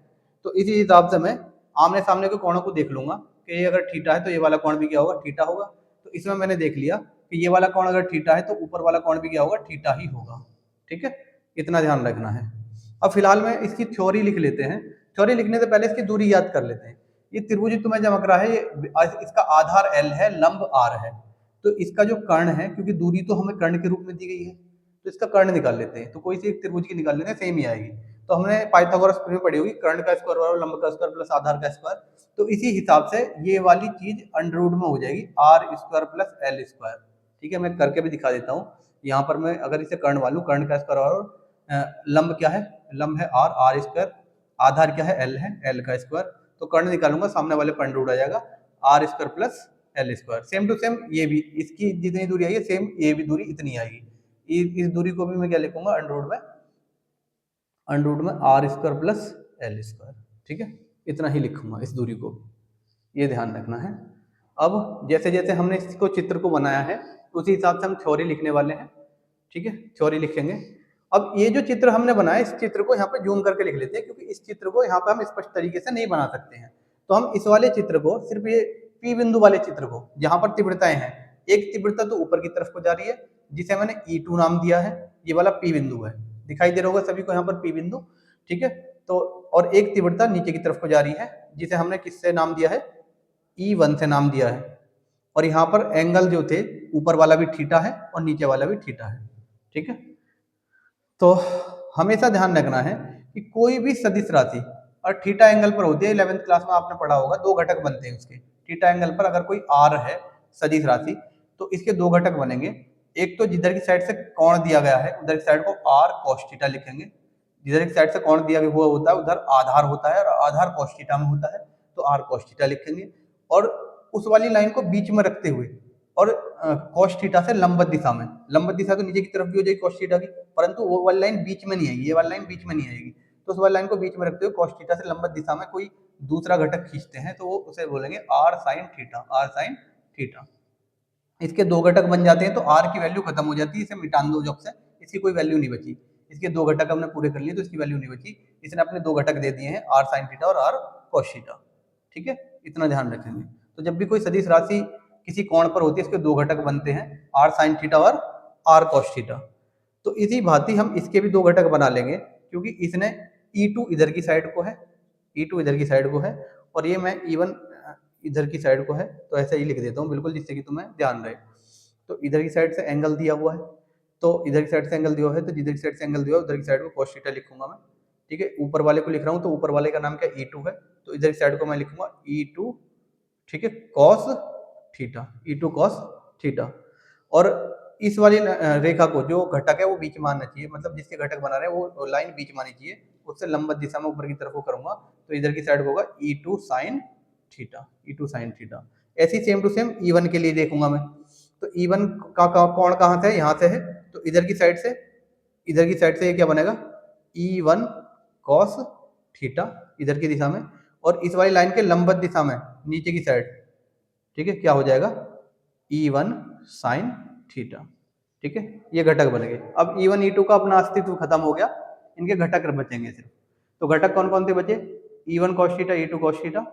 तो इसी हिसाब से मैं आमने सामने के कोणों को देख लूंगा कि ये अगर थीटा है तो ये वाला कोण भी क्या होगा, थीटा होगा। तो इसमें मैंने देख लिया कि ये वाला कोण अगर थीटा है तो ऊपर वाला कोण भी क्या होगा, थीटा ही होगा, ठीक है। इतना ध्यान रखना है। अब फिलहाल में इसकी थ्योरी लिख लेते हैं। थ्योरी लिखने से पहले इसकी दूरी याद कर लेते हैं। ये त्रिभुज तुम्हें चमक रहा है, ये इसका आधार L है, लंब R है। तो इसका जो कर्ण है, क्योंकि दूरी तो हमें कर्ण के रूप में दी गई है, तो इसका कर्ण निकाल लेते हैं। तो कोई सी एक त्रिभुज की निकाल लेते हैं, सेम ही आएगी। तो हमने पाइथागोरस में पढ़ी होगी, कर्ण का स्क्वायर बराबर लंब का स्क्वायर प्लस आधार का स्क्वायर। तो इसी हिसाब से ये वाली चीज अंडर रूट में हो जाएगी R square plus L square. ठीक है, मैं करके भी दिखा देता हूँ। यहाँ पर मैं अगर इसे कर्ण वालू, कर्ण का स्क्वायर और लंब क्या है, लंब है आर, आर स्क्वायर, आधार क्या है एल है, एल का स्क्वायर। तो कर्ण निकालूंगा, सामने वाले पर अंडर रूट आ जाएगा R square plus L square. Same to same ये भी, इसकी जितनी दूरी आई है सेम ये भी दूरी इतनी आएगी। इस दूरी को भी मैं क्या लिखूंगा, अंडर रूट में R square plus L square. ठीक है, इतना ही लिखूंगा इस दूरी को, ये ध्यान रखना है। अब जैसे जैसे हमने इसको चित्र को बनाया है, उसी हिसाब से हम थ्योरी लिखने वाले हैं। ठीक है, थ्योरी लिखेंगे। अब ये जो चित्र हमने बनाया, इस चित्र को यहाँ पे जूम करके लिख लेते हैं, क्योंकि इस चित्र को यहाँ पे हम स्पष्ट तरीके से नहीं बना सकते हैं। तो हम इस वाले चित्र को, सिर्फ ये पी बिंदु वाले चित्र को, जहां पर तीव्रताएं हैं, एक तीव्रता तो ऊपर की तरफ को जा रही है जिसे मैंने E2 नाम दिया है, ये वाला पी बिंदु है, दिखाई दे रहा होगा सभी को यहाँ पर पी बिंदु। ठीक है, तो और एक तीव्रता नीचे की तरफ को जा रही है जिसे हमने किससे नाम दिया है, E1 से नाम दिया है। और यहाँ पर एंगल जो थे, ऊपर वाला भी थीटा है और नीचे वाला भी थीटा है। ठीक है, तो हमेशा ध्यान रखना है कि कोई भी सदिश राशि और थीटा एंगल पर होती है, 11th क्लास में आपने पढ़ा होगा, दो घटक बनते हैं उसके। थीटा एंगल पर अगर कोई आर है सदिश राशि, तो इसके दो घटक बनेंगे। एक तो जिधर की साइड से कोण दिया गया है उधर की साइड को आर कॉस थीटा लिखेंगे, जिधर की साइड से कोण दिया हुआ होता है उधर आधार होता है और आधार कॉस थीटा में होता है, तो आर कॉस थीटा लिखेंगे। और उस वाली लाइन को बीच में रखते हुए, और कॉस थीटा से लंबवत दिशा में, लंबवत दिशा तो नीचे की तरफ भी हो जाएगी कॉस थीटा की, परंतु वो वाली लाइन बीच में नहीं आएगी, ये वाली लाइन बीच में नहीं आएगी। तो उस वाली लाइन को बीच में रखते हुए कॉस थीटा से लंबवत दिशा में कोई दूसरा घटक खींचते हैं, तो वो उसे बोलेंगे R sine theta, R sine theta. इसके दो घटक बन जाते हैं तो आर की वैल्यू खत्म हो जाती है, इसे मिटान दो जब से, इसकी कोई वैल्यू नहीं बची। इसके दो घटक हमने पूरे कर लिए तो इसकी वैल्यू नहीं बची, इसने अपने दो घटक दे दिए हैं, आर साइन थीटा और आर कॉस थीटा। ठीक है, इतना ध्यान रखेंगे। तो जब भी कोई सदिश राशि किसी कोण पर होती है, इसके दो घटक बनते हैं, आर साइन थीटा और आर कॉस थीटा। तो इसी भांति हम इसके भी दो घटक बना लेंगे, क्योंकि इसने E2 इधर की साइड को है, E2 इधर की साइड को है, और ये मैं E1 इधर की साइड को है, तो ऐसे ही लिख देता हूँ बिल्कुल, जिससे कि तुम्हें ध्यान रहे। तो इधर की साइड से एंगल दिया हुआ है, तो इधर की साइड से एंगल दिया हुआ है, तो जिधर की साइड से एंगल दिया हुआ है उधर की साइड को कॉस थीटा लिखूंगा मैं। ठीक है, ऊपर वाले को लिख रहा हूँ, तो ऊपर वाले का नाम क्या, E2 है, तो इधर की साइड को मैं लिखूंगा E2, ठीक है, cos theta, E2 cos theta. और इस वाली रेखा को, जो घटक है वो बीच में आना चाहिए, मतलब जिसके घटक बना रहे हैं वो लाइन बीच में आनी चाहिए, उससे लंबवत दिशा में ऊपर की तरफ को करूंगा, तो इधर की साइड होगा E2 sine theta, E2 sine theta. ऐसी सेम टू सेम E1 के लिए देखूंगा मैं, तो E1 का कोण कहाँ से है, यहाँ से है, तो इधर की साइड से, इधर की साइड से ये क्या बनेगा, E1 कॉस थीटा इधर की दिशा में, और इस वाली लाइन के लंबवत दिशा में नीचे की साइड, ठीक है, क्या हो जाएगा, E1 साइन थीटा। ठीक है, ये घटक बन गए। अब E1 E2 का अपना अस्तित्व खत्म हो गया, इनके घटक बचेंगे सिर्फ। तो घटक कौन कौन से बचे, E1 cos theta, E2 cos theta,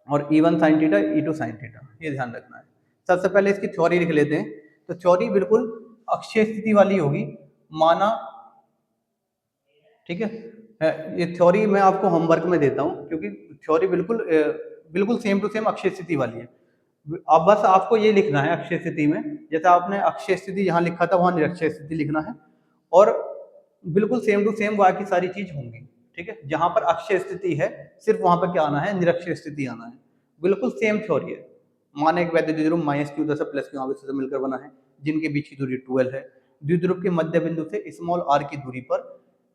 और E1 sin theta, E2 sin theta, ये ध्यान रखना है। सबसे पहले इसकी थ्योरी लिख लेते हैं। तो थ्योरी बिल्कुल अक्षीय स्थिति वाली होगी, माना, ठीक है, ये थ्योरी मैं आपको होमवर्क में देता हूँ, क्योंकि थ्योरी बिल्कुल सेम टू सेम अक्षीय स्थिति वाली है। अब बस आपको ये लिखना है अक्षीय स्थिति में, जैसा आपने अक्षीय स्थिति यहाँ लिखा था वहां निरक्षीय स्थिति लिखना है, और बिल्कुल सेम टू सेम बाकी सारी चीज होंगी। ठीक है, जहां पर अक्षीय स्थिति है सिर्फ वहां पर क्या आना है, निरक्षीय स्थिति आना है। बिल्कुल सेम थ्योरी है। माना एक वैद्युत द्विध्रुव माइनस क्यू दशा प्लस क्यू आवेश से मिलकर बना है, जिनके बीच की दूरी 12 है। द्विध्रुव के मध्य बिंदु से स्मॉल r की दूरी पर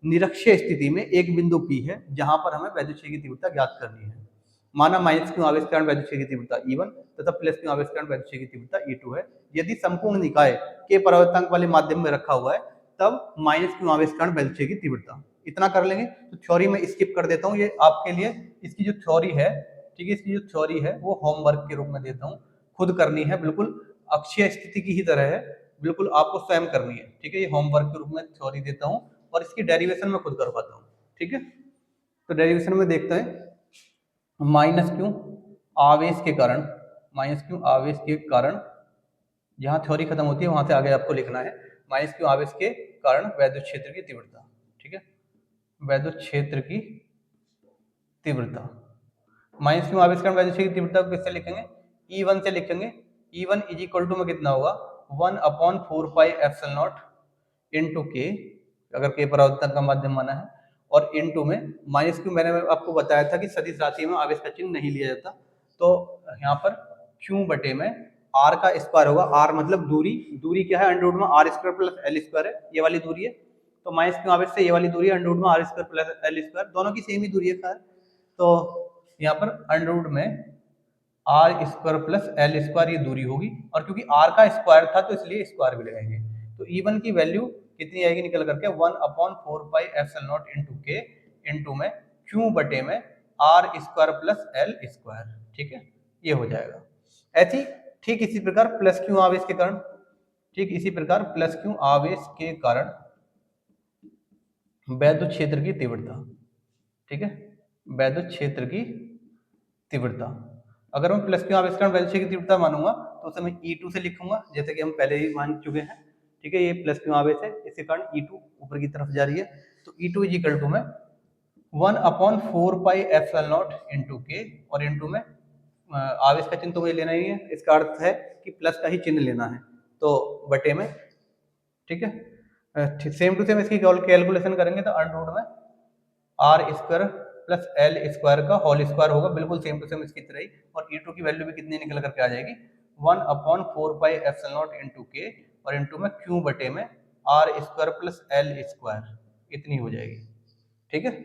निरक्षीय स्थिति में एक बिंदु P है, जहां पर हमें वैद्युत क्षेत्र की तीव्रता ज्ञात करनी है। माना माइनस क्यू आवेश कारण वैद्युत क्षेत्र की तीव्रता E1 तथा प्लस क्यू आवेश कारण वैद्युत क्षेत्र की तीव्रता E2 है। यदि संपूर्ण निकाय के परावर्तनांक वाले माध्यम में रखा हुआ है, तब माइनस क्यू आवेश कारण वैद्युत क्षेत्र की तीव्रता। इतना कर लेंगे। तो थ्योरी में स्किप कर देता हूँ, ये आपके लिए इसकी जो थ्योरी है, ठीक है, इसकी जो थ्योरी है वो होमवर्क के रूप में देता हूँ, खुद करनी है, बिल्कुल अक्षीय स्थिति की ही तरह है, बिल्कुल आपको स्वयं करनी है। ठीक है, ये होमवर्क के रूप में थ्योरी देता हूँ, और इसकी डेरिवेशन में खुद करवाता हूँ। ठीक है, तो डेरिवेशन में देखते हैं, माइनस क्यू आवेश के कारण, माइनस क्यू आवेश के कारण, जहाँ थ्योरी खत्म होती है वहां से आगे आपको लिखना है, माइनस क्यू आवेश के कारण वैद्युत क्षेत्र की तीव्रता। ठीक है, वैद्युत क्षेत्र की तीव्रता। माइनस क्यू आवेश वैद्युत क्षेत्र की तीव्रता को किससे लिखेंगे? E1 से लिखेंगे। E1 इज इक्वल टू में कितना होगा? 1/4πε0 इंटू के, अगर के परावर्तन का माध्यम माना है, और इंटू में माइनस क्यू मैंने आपको बताया था कि सदिश राशि में आवेश का चिन्ह नहीं लिया जाता, तो यहाँ पर क्यू बटे में आर का स्क्वायर होगा। आर मतलब दूरी, दूरी क्या है? अंडर रूट में R square plus L square है, ये वाली दूरी है। तो माइनस क्यू आवेश से ये वाली दूरी है अंडर रूट में R square plus L square, दोनों की सेम ही दूरी है खैर। तो यहाँ पर अंडर रूट में R square plus L square ये दूरी होगी, और क्योंकि आर का स्क्वायर था तो इसलिए स्क्वायर भी लगाएंगे। तो E1 की वैल्यू कितनी आएगी निकल करके? 1/4πε0 इंटू के इंटू में क्यू बटे में R square plus L square. ठीक है, ये हो जाएगा। ऐसी ठीक इसी प्रकार प्लस क्यू आवेश के कारण, ठीक इसी प्रकार प्लस क्यू आवेश के कारण वैद्युत क्षेत्र की तीव्रता, ठीक है, वैद्युत क्षेत्र की तीव्रता, अगर मैं प्लस क्यू आवेश के कारण वैद्युत क्षेत्र की तीव्रता मानूंगा तो उसे मैं E2 से लिखूंगा, जैसे कि हम पहले ही मान चुके हैं। ठीक है, ये प्लस क्यू आवेश है, इसके कारण E2 ऊपर की तरफ जा रही है, तो E2 इज इक्वल टू में 1/4πε0 इंटू के, और इंटू में आवेश का चिन्ह तो मुझे लेना ही है, इसका अर्थ है कि प्लस का ही चिन्ह लेना है, तो बटे में। ठीक है, सेम टू सेम इसकी कैलकुलेशन करेंगे तो अंडर रूट में R square plus L square का होल स्क्वायर होगा, बिल्कुल सेम टू सेम इसकी तरह ही। और E2 की वैल्यू भी कितनी निकल करके आ जाएगी? 1/4πε0 इंटू के, और इंटू में क्यू बटे में R square plus L square, इतनी हो जाएगी। ठीक है,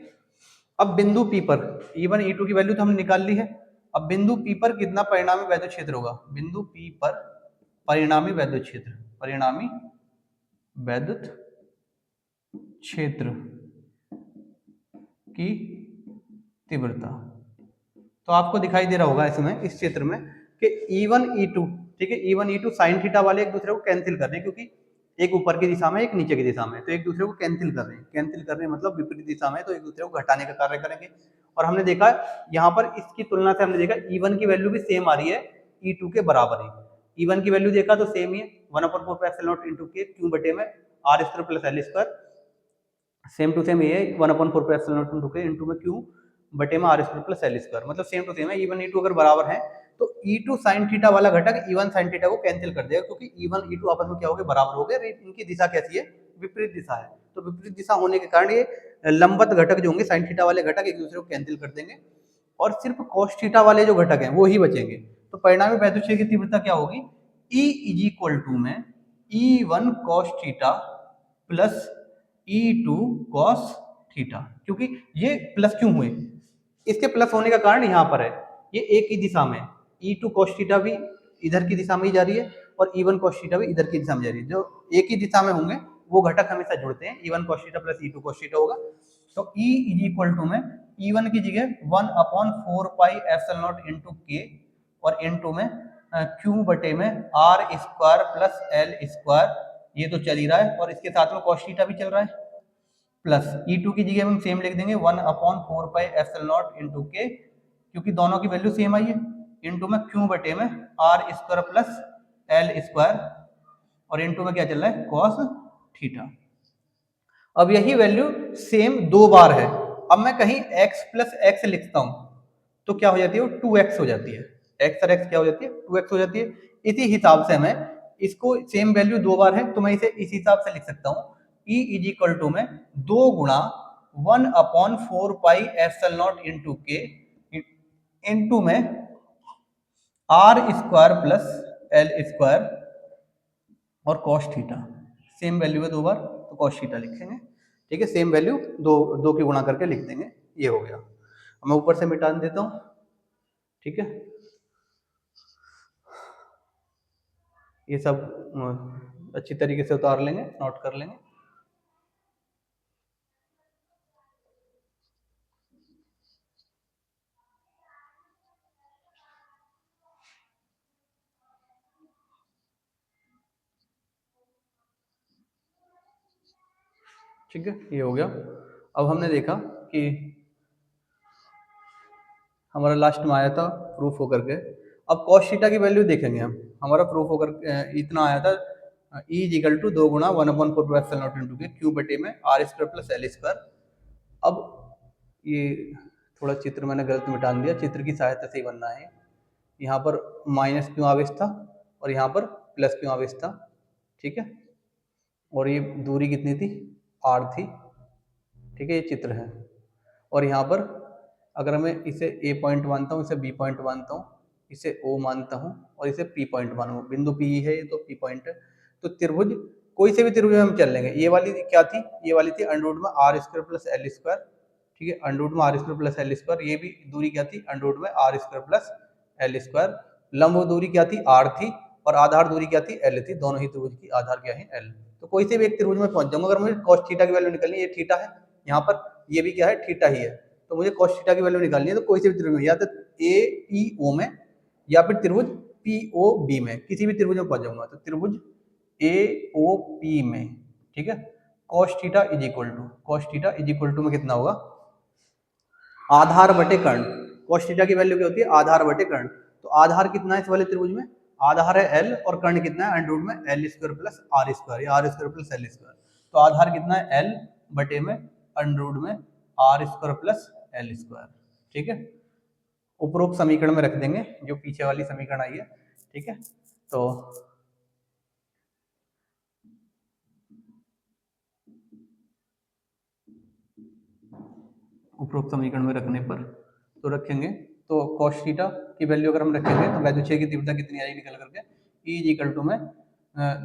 अब बिंदु P पर E1 E2 की वैल्यू तो हमने निकाल ली है। अब बिंदु P पर कितना परिणामी वैद्युत क्षेत्र होगा? बिंदु P पर परिणामी वैद्युत क्षेत्र, परिणामी वैद्युत क्षेत्र की तीव्रता, तो आपको दिखाई दे रहा होगा इसमें, इस क्षेत्र में, कि E1 E2, ठीक है, E1 E2 साइन थीटा वाले एक दूसरे को कैंसिल कर रहे हैं, क्योंकि एक ऊपर की दिशा में एक नीचे की दिशा में, तो एक दूसरे को कैंसिल कर रहे हैं। कैंसिल कर रहे हैं मतलब विपरीत दिशा में, तो एक दूसरे को घटाने का कार्य करेंगे। और हमने देखा यहाँ पर इसकी तुलना से हमने देखा E1 की वैल्यू भी सेम आ रही है E2 के बराबर ही। E1 की वैल्यू देखा तो सेम ही है, 1/4πε0 इंटू के क्यू बटे में R square plus L square, same to same ये है 1/4πε0 इंटू के इंटू में क्यू बटे में R square plus L square, मतलब सेम टू सेम है। E1 E2 अगर बराबर है तो E2 साइन थीटा वाला घटक E1 साइन थीटा को कैंसिल कर देगा, क्योंकि E1 E2 आपस में क्या हो गए? बराबर हो गए। इनकी दिशा कैसी है? विपरीत दिशा है, तो विपरीत दिशा होने के कारण ये लंबवत घटक जो होंगे साइन थीटा वाले घटक एक दूसरे को कैंसिल कर देंगे, और सिर्फ cos थीटा वाले जो घटक हैं वो ही बचेंगे। तो परिणामी वैद्युत क्षेत्र की तीव्रता क्या होगी? E इज इक्वल टू में E1 cos theta plus E2 cos theta, क्योंकि ये प्लस क्यों हुए? इसके प्लस होने का कारण यहाँ पर है, ये एक ही दिशा में E2 cos थीटा भी इधर की दिशा में ही जा रही है, और E1 cos थीटा भी इधर की दिशा में जा रही है। जो एक ही दिशा में होंगे वो घटक हमेशा जुड़ते हैं, E1 cos theta plus E2 cos theta होगा। तो E इज इक्वल टू में E1 की जगह 1/4πε0 इंटू के, और इंटू में क्यू बटे में R square plus L square, ये तो चल ही रहा है, और इसके साथ में cos थीटा भी चल रहा है, प्लस E2 की जगह हम सेम लिख देंगे 1/4πε0 इंटू के, क्योंकि दोनों की वैल्यू सेम आई है, इंटू में क्यू बटे में R square plus L square, और इंटू में क्या चल रहा है? cos theta. अब यही वैल्यू सेम दो बार है, अब मैं कहीं x प्लस एक्स लिखता हूं तो क्या हो जाती है? वो 2x हो जाती है, x और x क्या हो जाती है? 2x हो जाती है। इसी हिसाब से मैं इसको, सेम वैल्यू दो बार है तो मैं इसे इस हिसाब से लिख सकता हूँ, E इज इक्वल टू में 2 गुणा 1/4πε0 इंटू के इंटू में R square plus L square और cos थीटा, सेम वैल्यू है दो बार तो cos थीटा लिखेंगे। ठीक है, सेम वैल्यू दो दो की गुणा करके लिख देंगे, ये हो गया। मैं ऊपर से मिटा देता हूँ। ठीक है, ये सब अच्छी तरीके से उतार लेंगे, नोट कर लेंगे। ठीक है, ये हो गया। अब हमने देखा कि हमारा लास्ट में आया था प्रूफ होकर के, अब cos थीटा की वैल्यू देखेंगे हम। हमारा प्रूफ होकर इतना आया था, E इक्वल टू 2 गुणा 1/4πε0 इंटू के क्यू बटे में R square plus L square. अब ये थोड़ा चित्र मैंने गलत मिटा दिया, चित्र की सहायता से ही बनना है। यहाँ पर माइनस क्यों आवेश था और यहाँ पर प्लस क्यों आवेश था, ठीक है। और ये दूरी कितनी थी, r थी, ठीक है, ये चित्र है। और यहाँ पर अगर मैं इसे ए पॉइंट मानता हूँ, इसे बी पॉइंट मानता हूँ, इसे ओ मानता हूँ और इसे पी पॉइंट मानूँ, बिंदु पी है ये तो पी पॉइंट है, तो त्रिभुज कोई से भी त्रिभुज में हम चल लेंगे। ये वाली क्या थी, ये वाली थी अंडर रूट में R square plus L square, ठीक है, अंडर रूट में R square plus L square. ये भी दूरी क्या थी, अंडर रूट में R square plus L square. लंब दूरी क्या थी, आर थी, और आधार दूरी क्या थी, एल थी। दोनों ही त्रिभुज की आधार क्या है, एल। तो कोई से भी एक त्रिभुज में पहुंच जाऊंगा। अगर मुझे कॉस थीटा की वैल्यू निकालनी है, ये थीटा है, यहाँ पर ये भी क्या है, थीटा ही है, तो मुझे कॉस थीटा की वैल्यू निकालनी है, तो कोई से भी त्रिभुज में, या तो ए पी ओ में या फिर त्रिभुज पी ओ बी में, किसी भी त्रिभुज में पहुंच जाऊंगा। तो त्रिभुज ए ओ पी में, ठीक है, cos theta is equal to में कितना होगा, आधार बटे कर्ण। कॉस थीटा की वैल्यू क्या होती है, आधार बटे कर्ण। तो आधार कितना है इस वाले त्रिभुज में, आधार है एल, और कर्ण कितना है, अंडर रूट में L square plus R square, या R square plus L square. तो आधार कितना है, एल बटे में अंडर रूट में R square plus L square, ठीक है। उपरोक्त समीकरण में रख देंगे जो पीछे वाली समीकरण आई है, ठीक है। तो उपरोक्त समीकरण में रखने पर तो रखेंगे, तो cos थीटा की वैल्यू अगर हम रखेंगे तो वैद्युच्छेद की तीव्रता कितनी आएगी निकल करके, E इज इक्वल टू में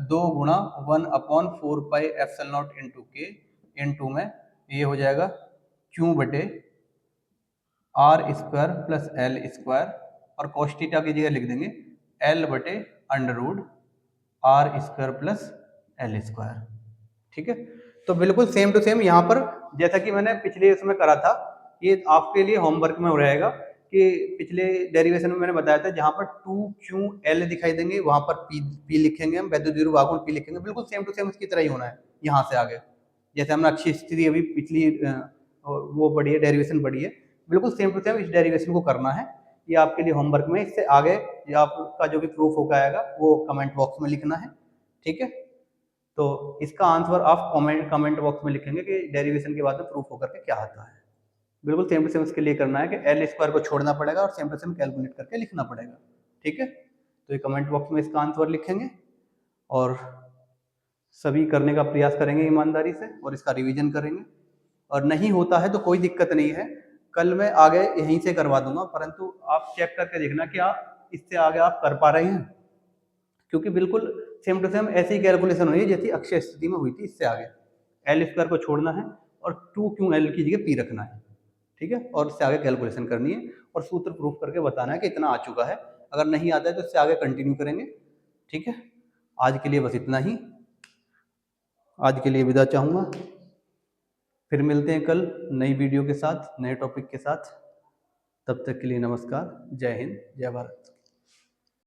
2 गुणा 1/4 पाई एप्सिलॉन नॉट इंटू के इंटू में ये हो जाएगा Q बटे R square plus L square, और cos थीटा की जगह लिख देंगे L बटे under root R square plus L square, ठीक है। तो बिल्कुल सेम टू सेम यहाँ पर जैसा कि मैंने पिछले उसमें करा था, ये आपके लिए होमवर्क में रहेगा कि पिछले डेरिवेशन में मैंने बताया था, जहाँ पर 2QL दिखाई देंगे वहां पर P लिखेंगे हम, वैद्युत द्विध्रुव आघूर्ण P लिखेंगे। बिल्कुल सेम टू सेम इसकी तरह ही होना है यहाँ से आगे, जैसे हमने अक्षीय स्थिति अभी पिछली वो पढ़ी है, डेरिवेशन पढ़ी है, बिल्कुल सेम टू सेम इस डेरिवेशन को करना है। ये आपके लिए होमवर्क में, इससे आगे आपका जो भी प्रूफ होकर आएगा वो कमेंट बॉक्स में लिखना है, ठीक है। तो इसका आंसर आप कमेंट बॉक्स में लिखेंगे कि डेरिवेशन के बाद में प्रूफ होकर के क्या आता है। बिल्कुल सेम टू सेम इसके लिए करना है कि एल स्क्वायर को छोड़ना पड़ेगा और सेम टू सेम कैलकुलेट करके लिखना पड़ेगा, ठीक है। तो ये कमेंट बॉक्स में इसका आंसर लिखेंगे और सभी करने का प्रयास करेंगे ईमानदारी से, और इसका रिवीजन करेंगे। और नहीं होता है तो कोई दिक्कत नहीं है, कल मैं आगे यहीं से करवा दूंगा, परंतु आप चेक करके देखना कि आप इससे आगे आप कर पा रहे हैं, क्योंकि बिल्कुल सेम टू सेम ऐसी ही कैलकुलेशन हुई है जैसी अक्षय स्थिति में हुई थी। इससे आगे एल स्क्वायर को छोड़ना है और 2QL की जगह P रखना है, ठीक है, और इससे आगे कैलकुलेशन करनी है और सूत्र प्रूफ करके बताना है कि इतना आ चुका है। अगर नहीं आता है तो इससे आगे कंटिन्यू करेंगे, ठीक है। आज के लिए बस इतना ही, आज के लिए विदा चाहूँगा। फिर मिलते हैं कल नई वीडियो के साथ, नए टॉपिक के साथ। तब तक के लिए नमस्कार, जय हिंद, जय भारत।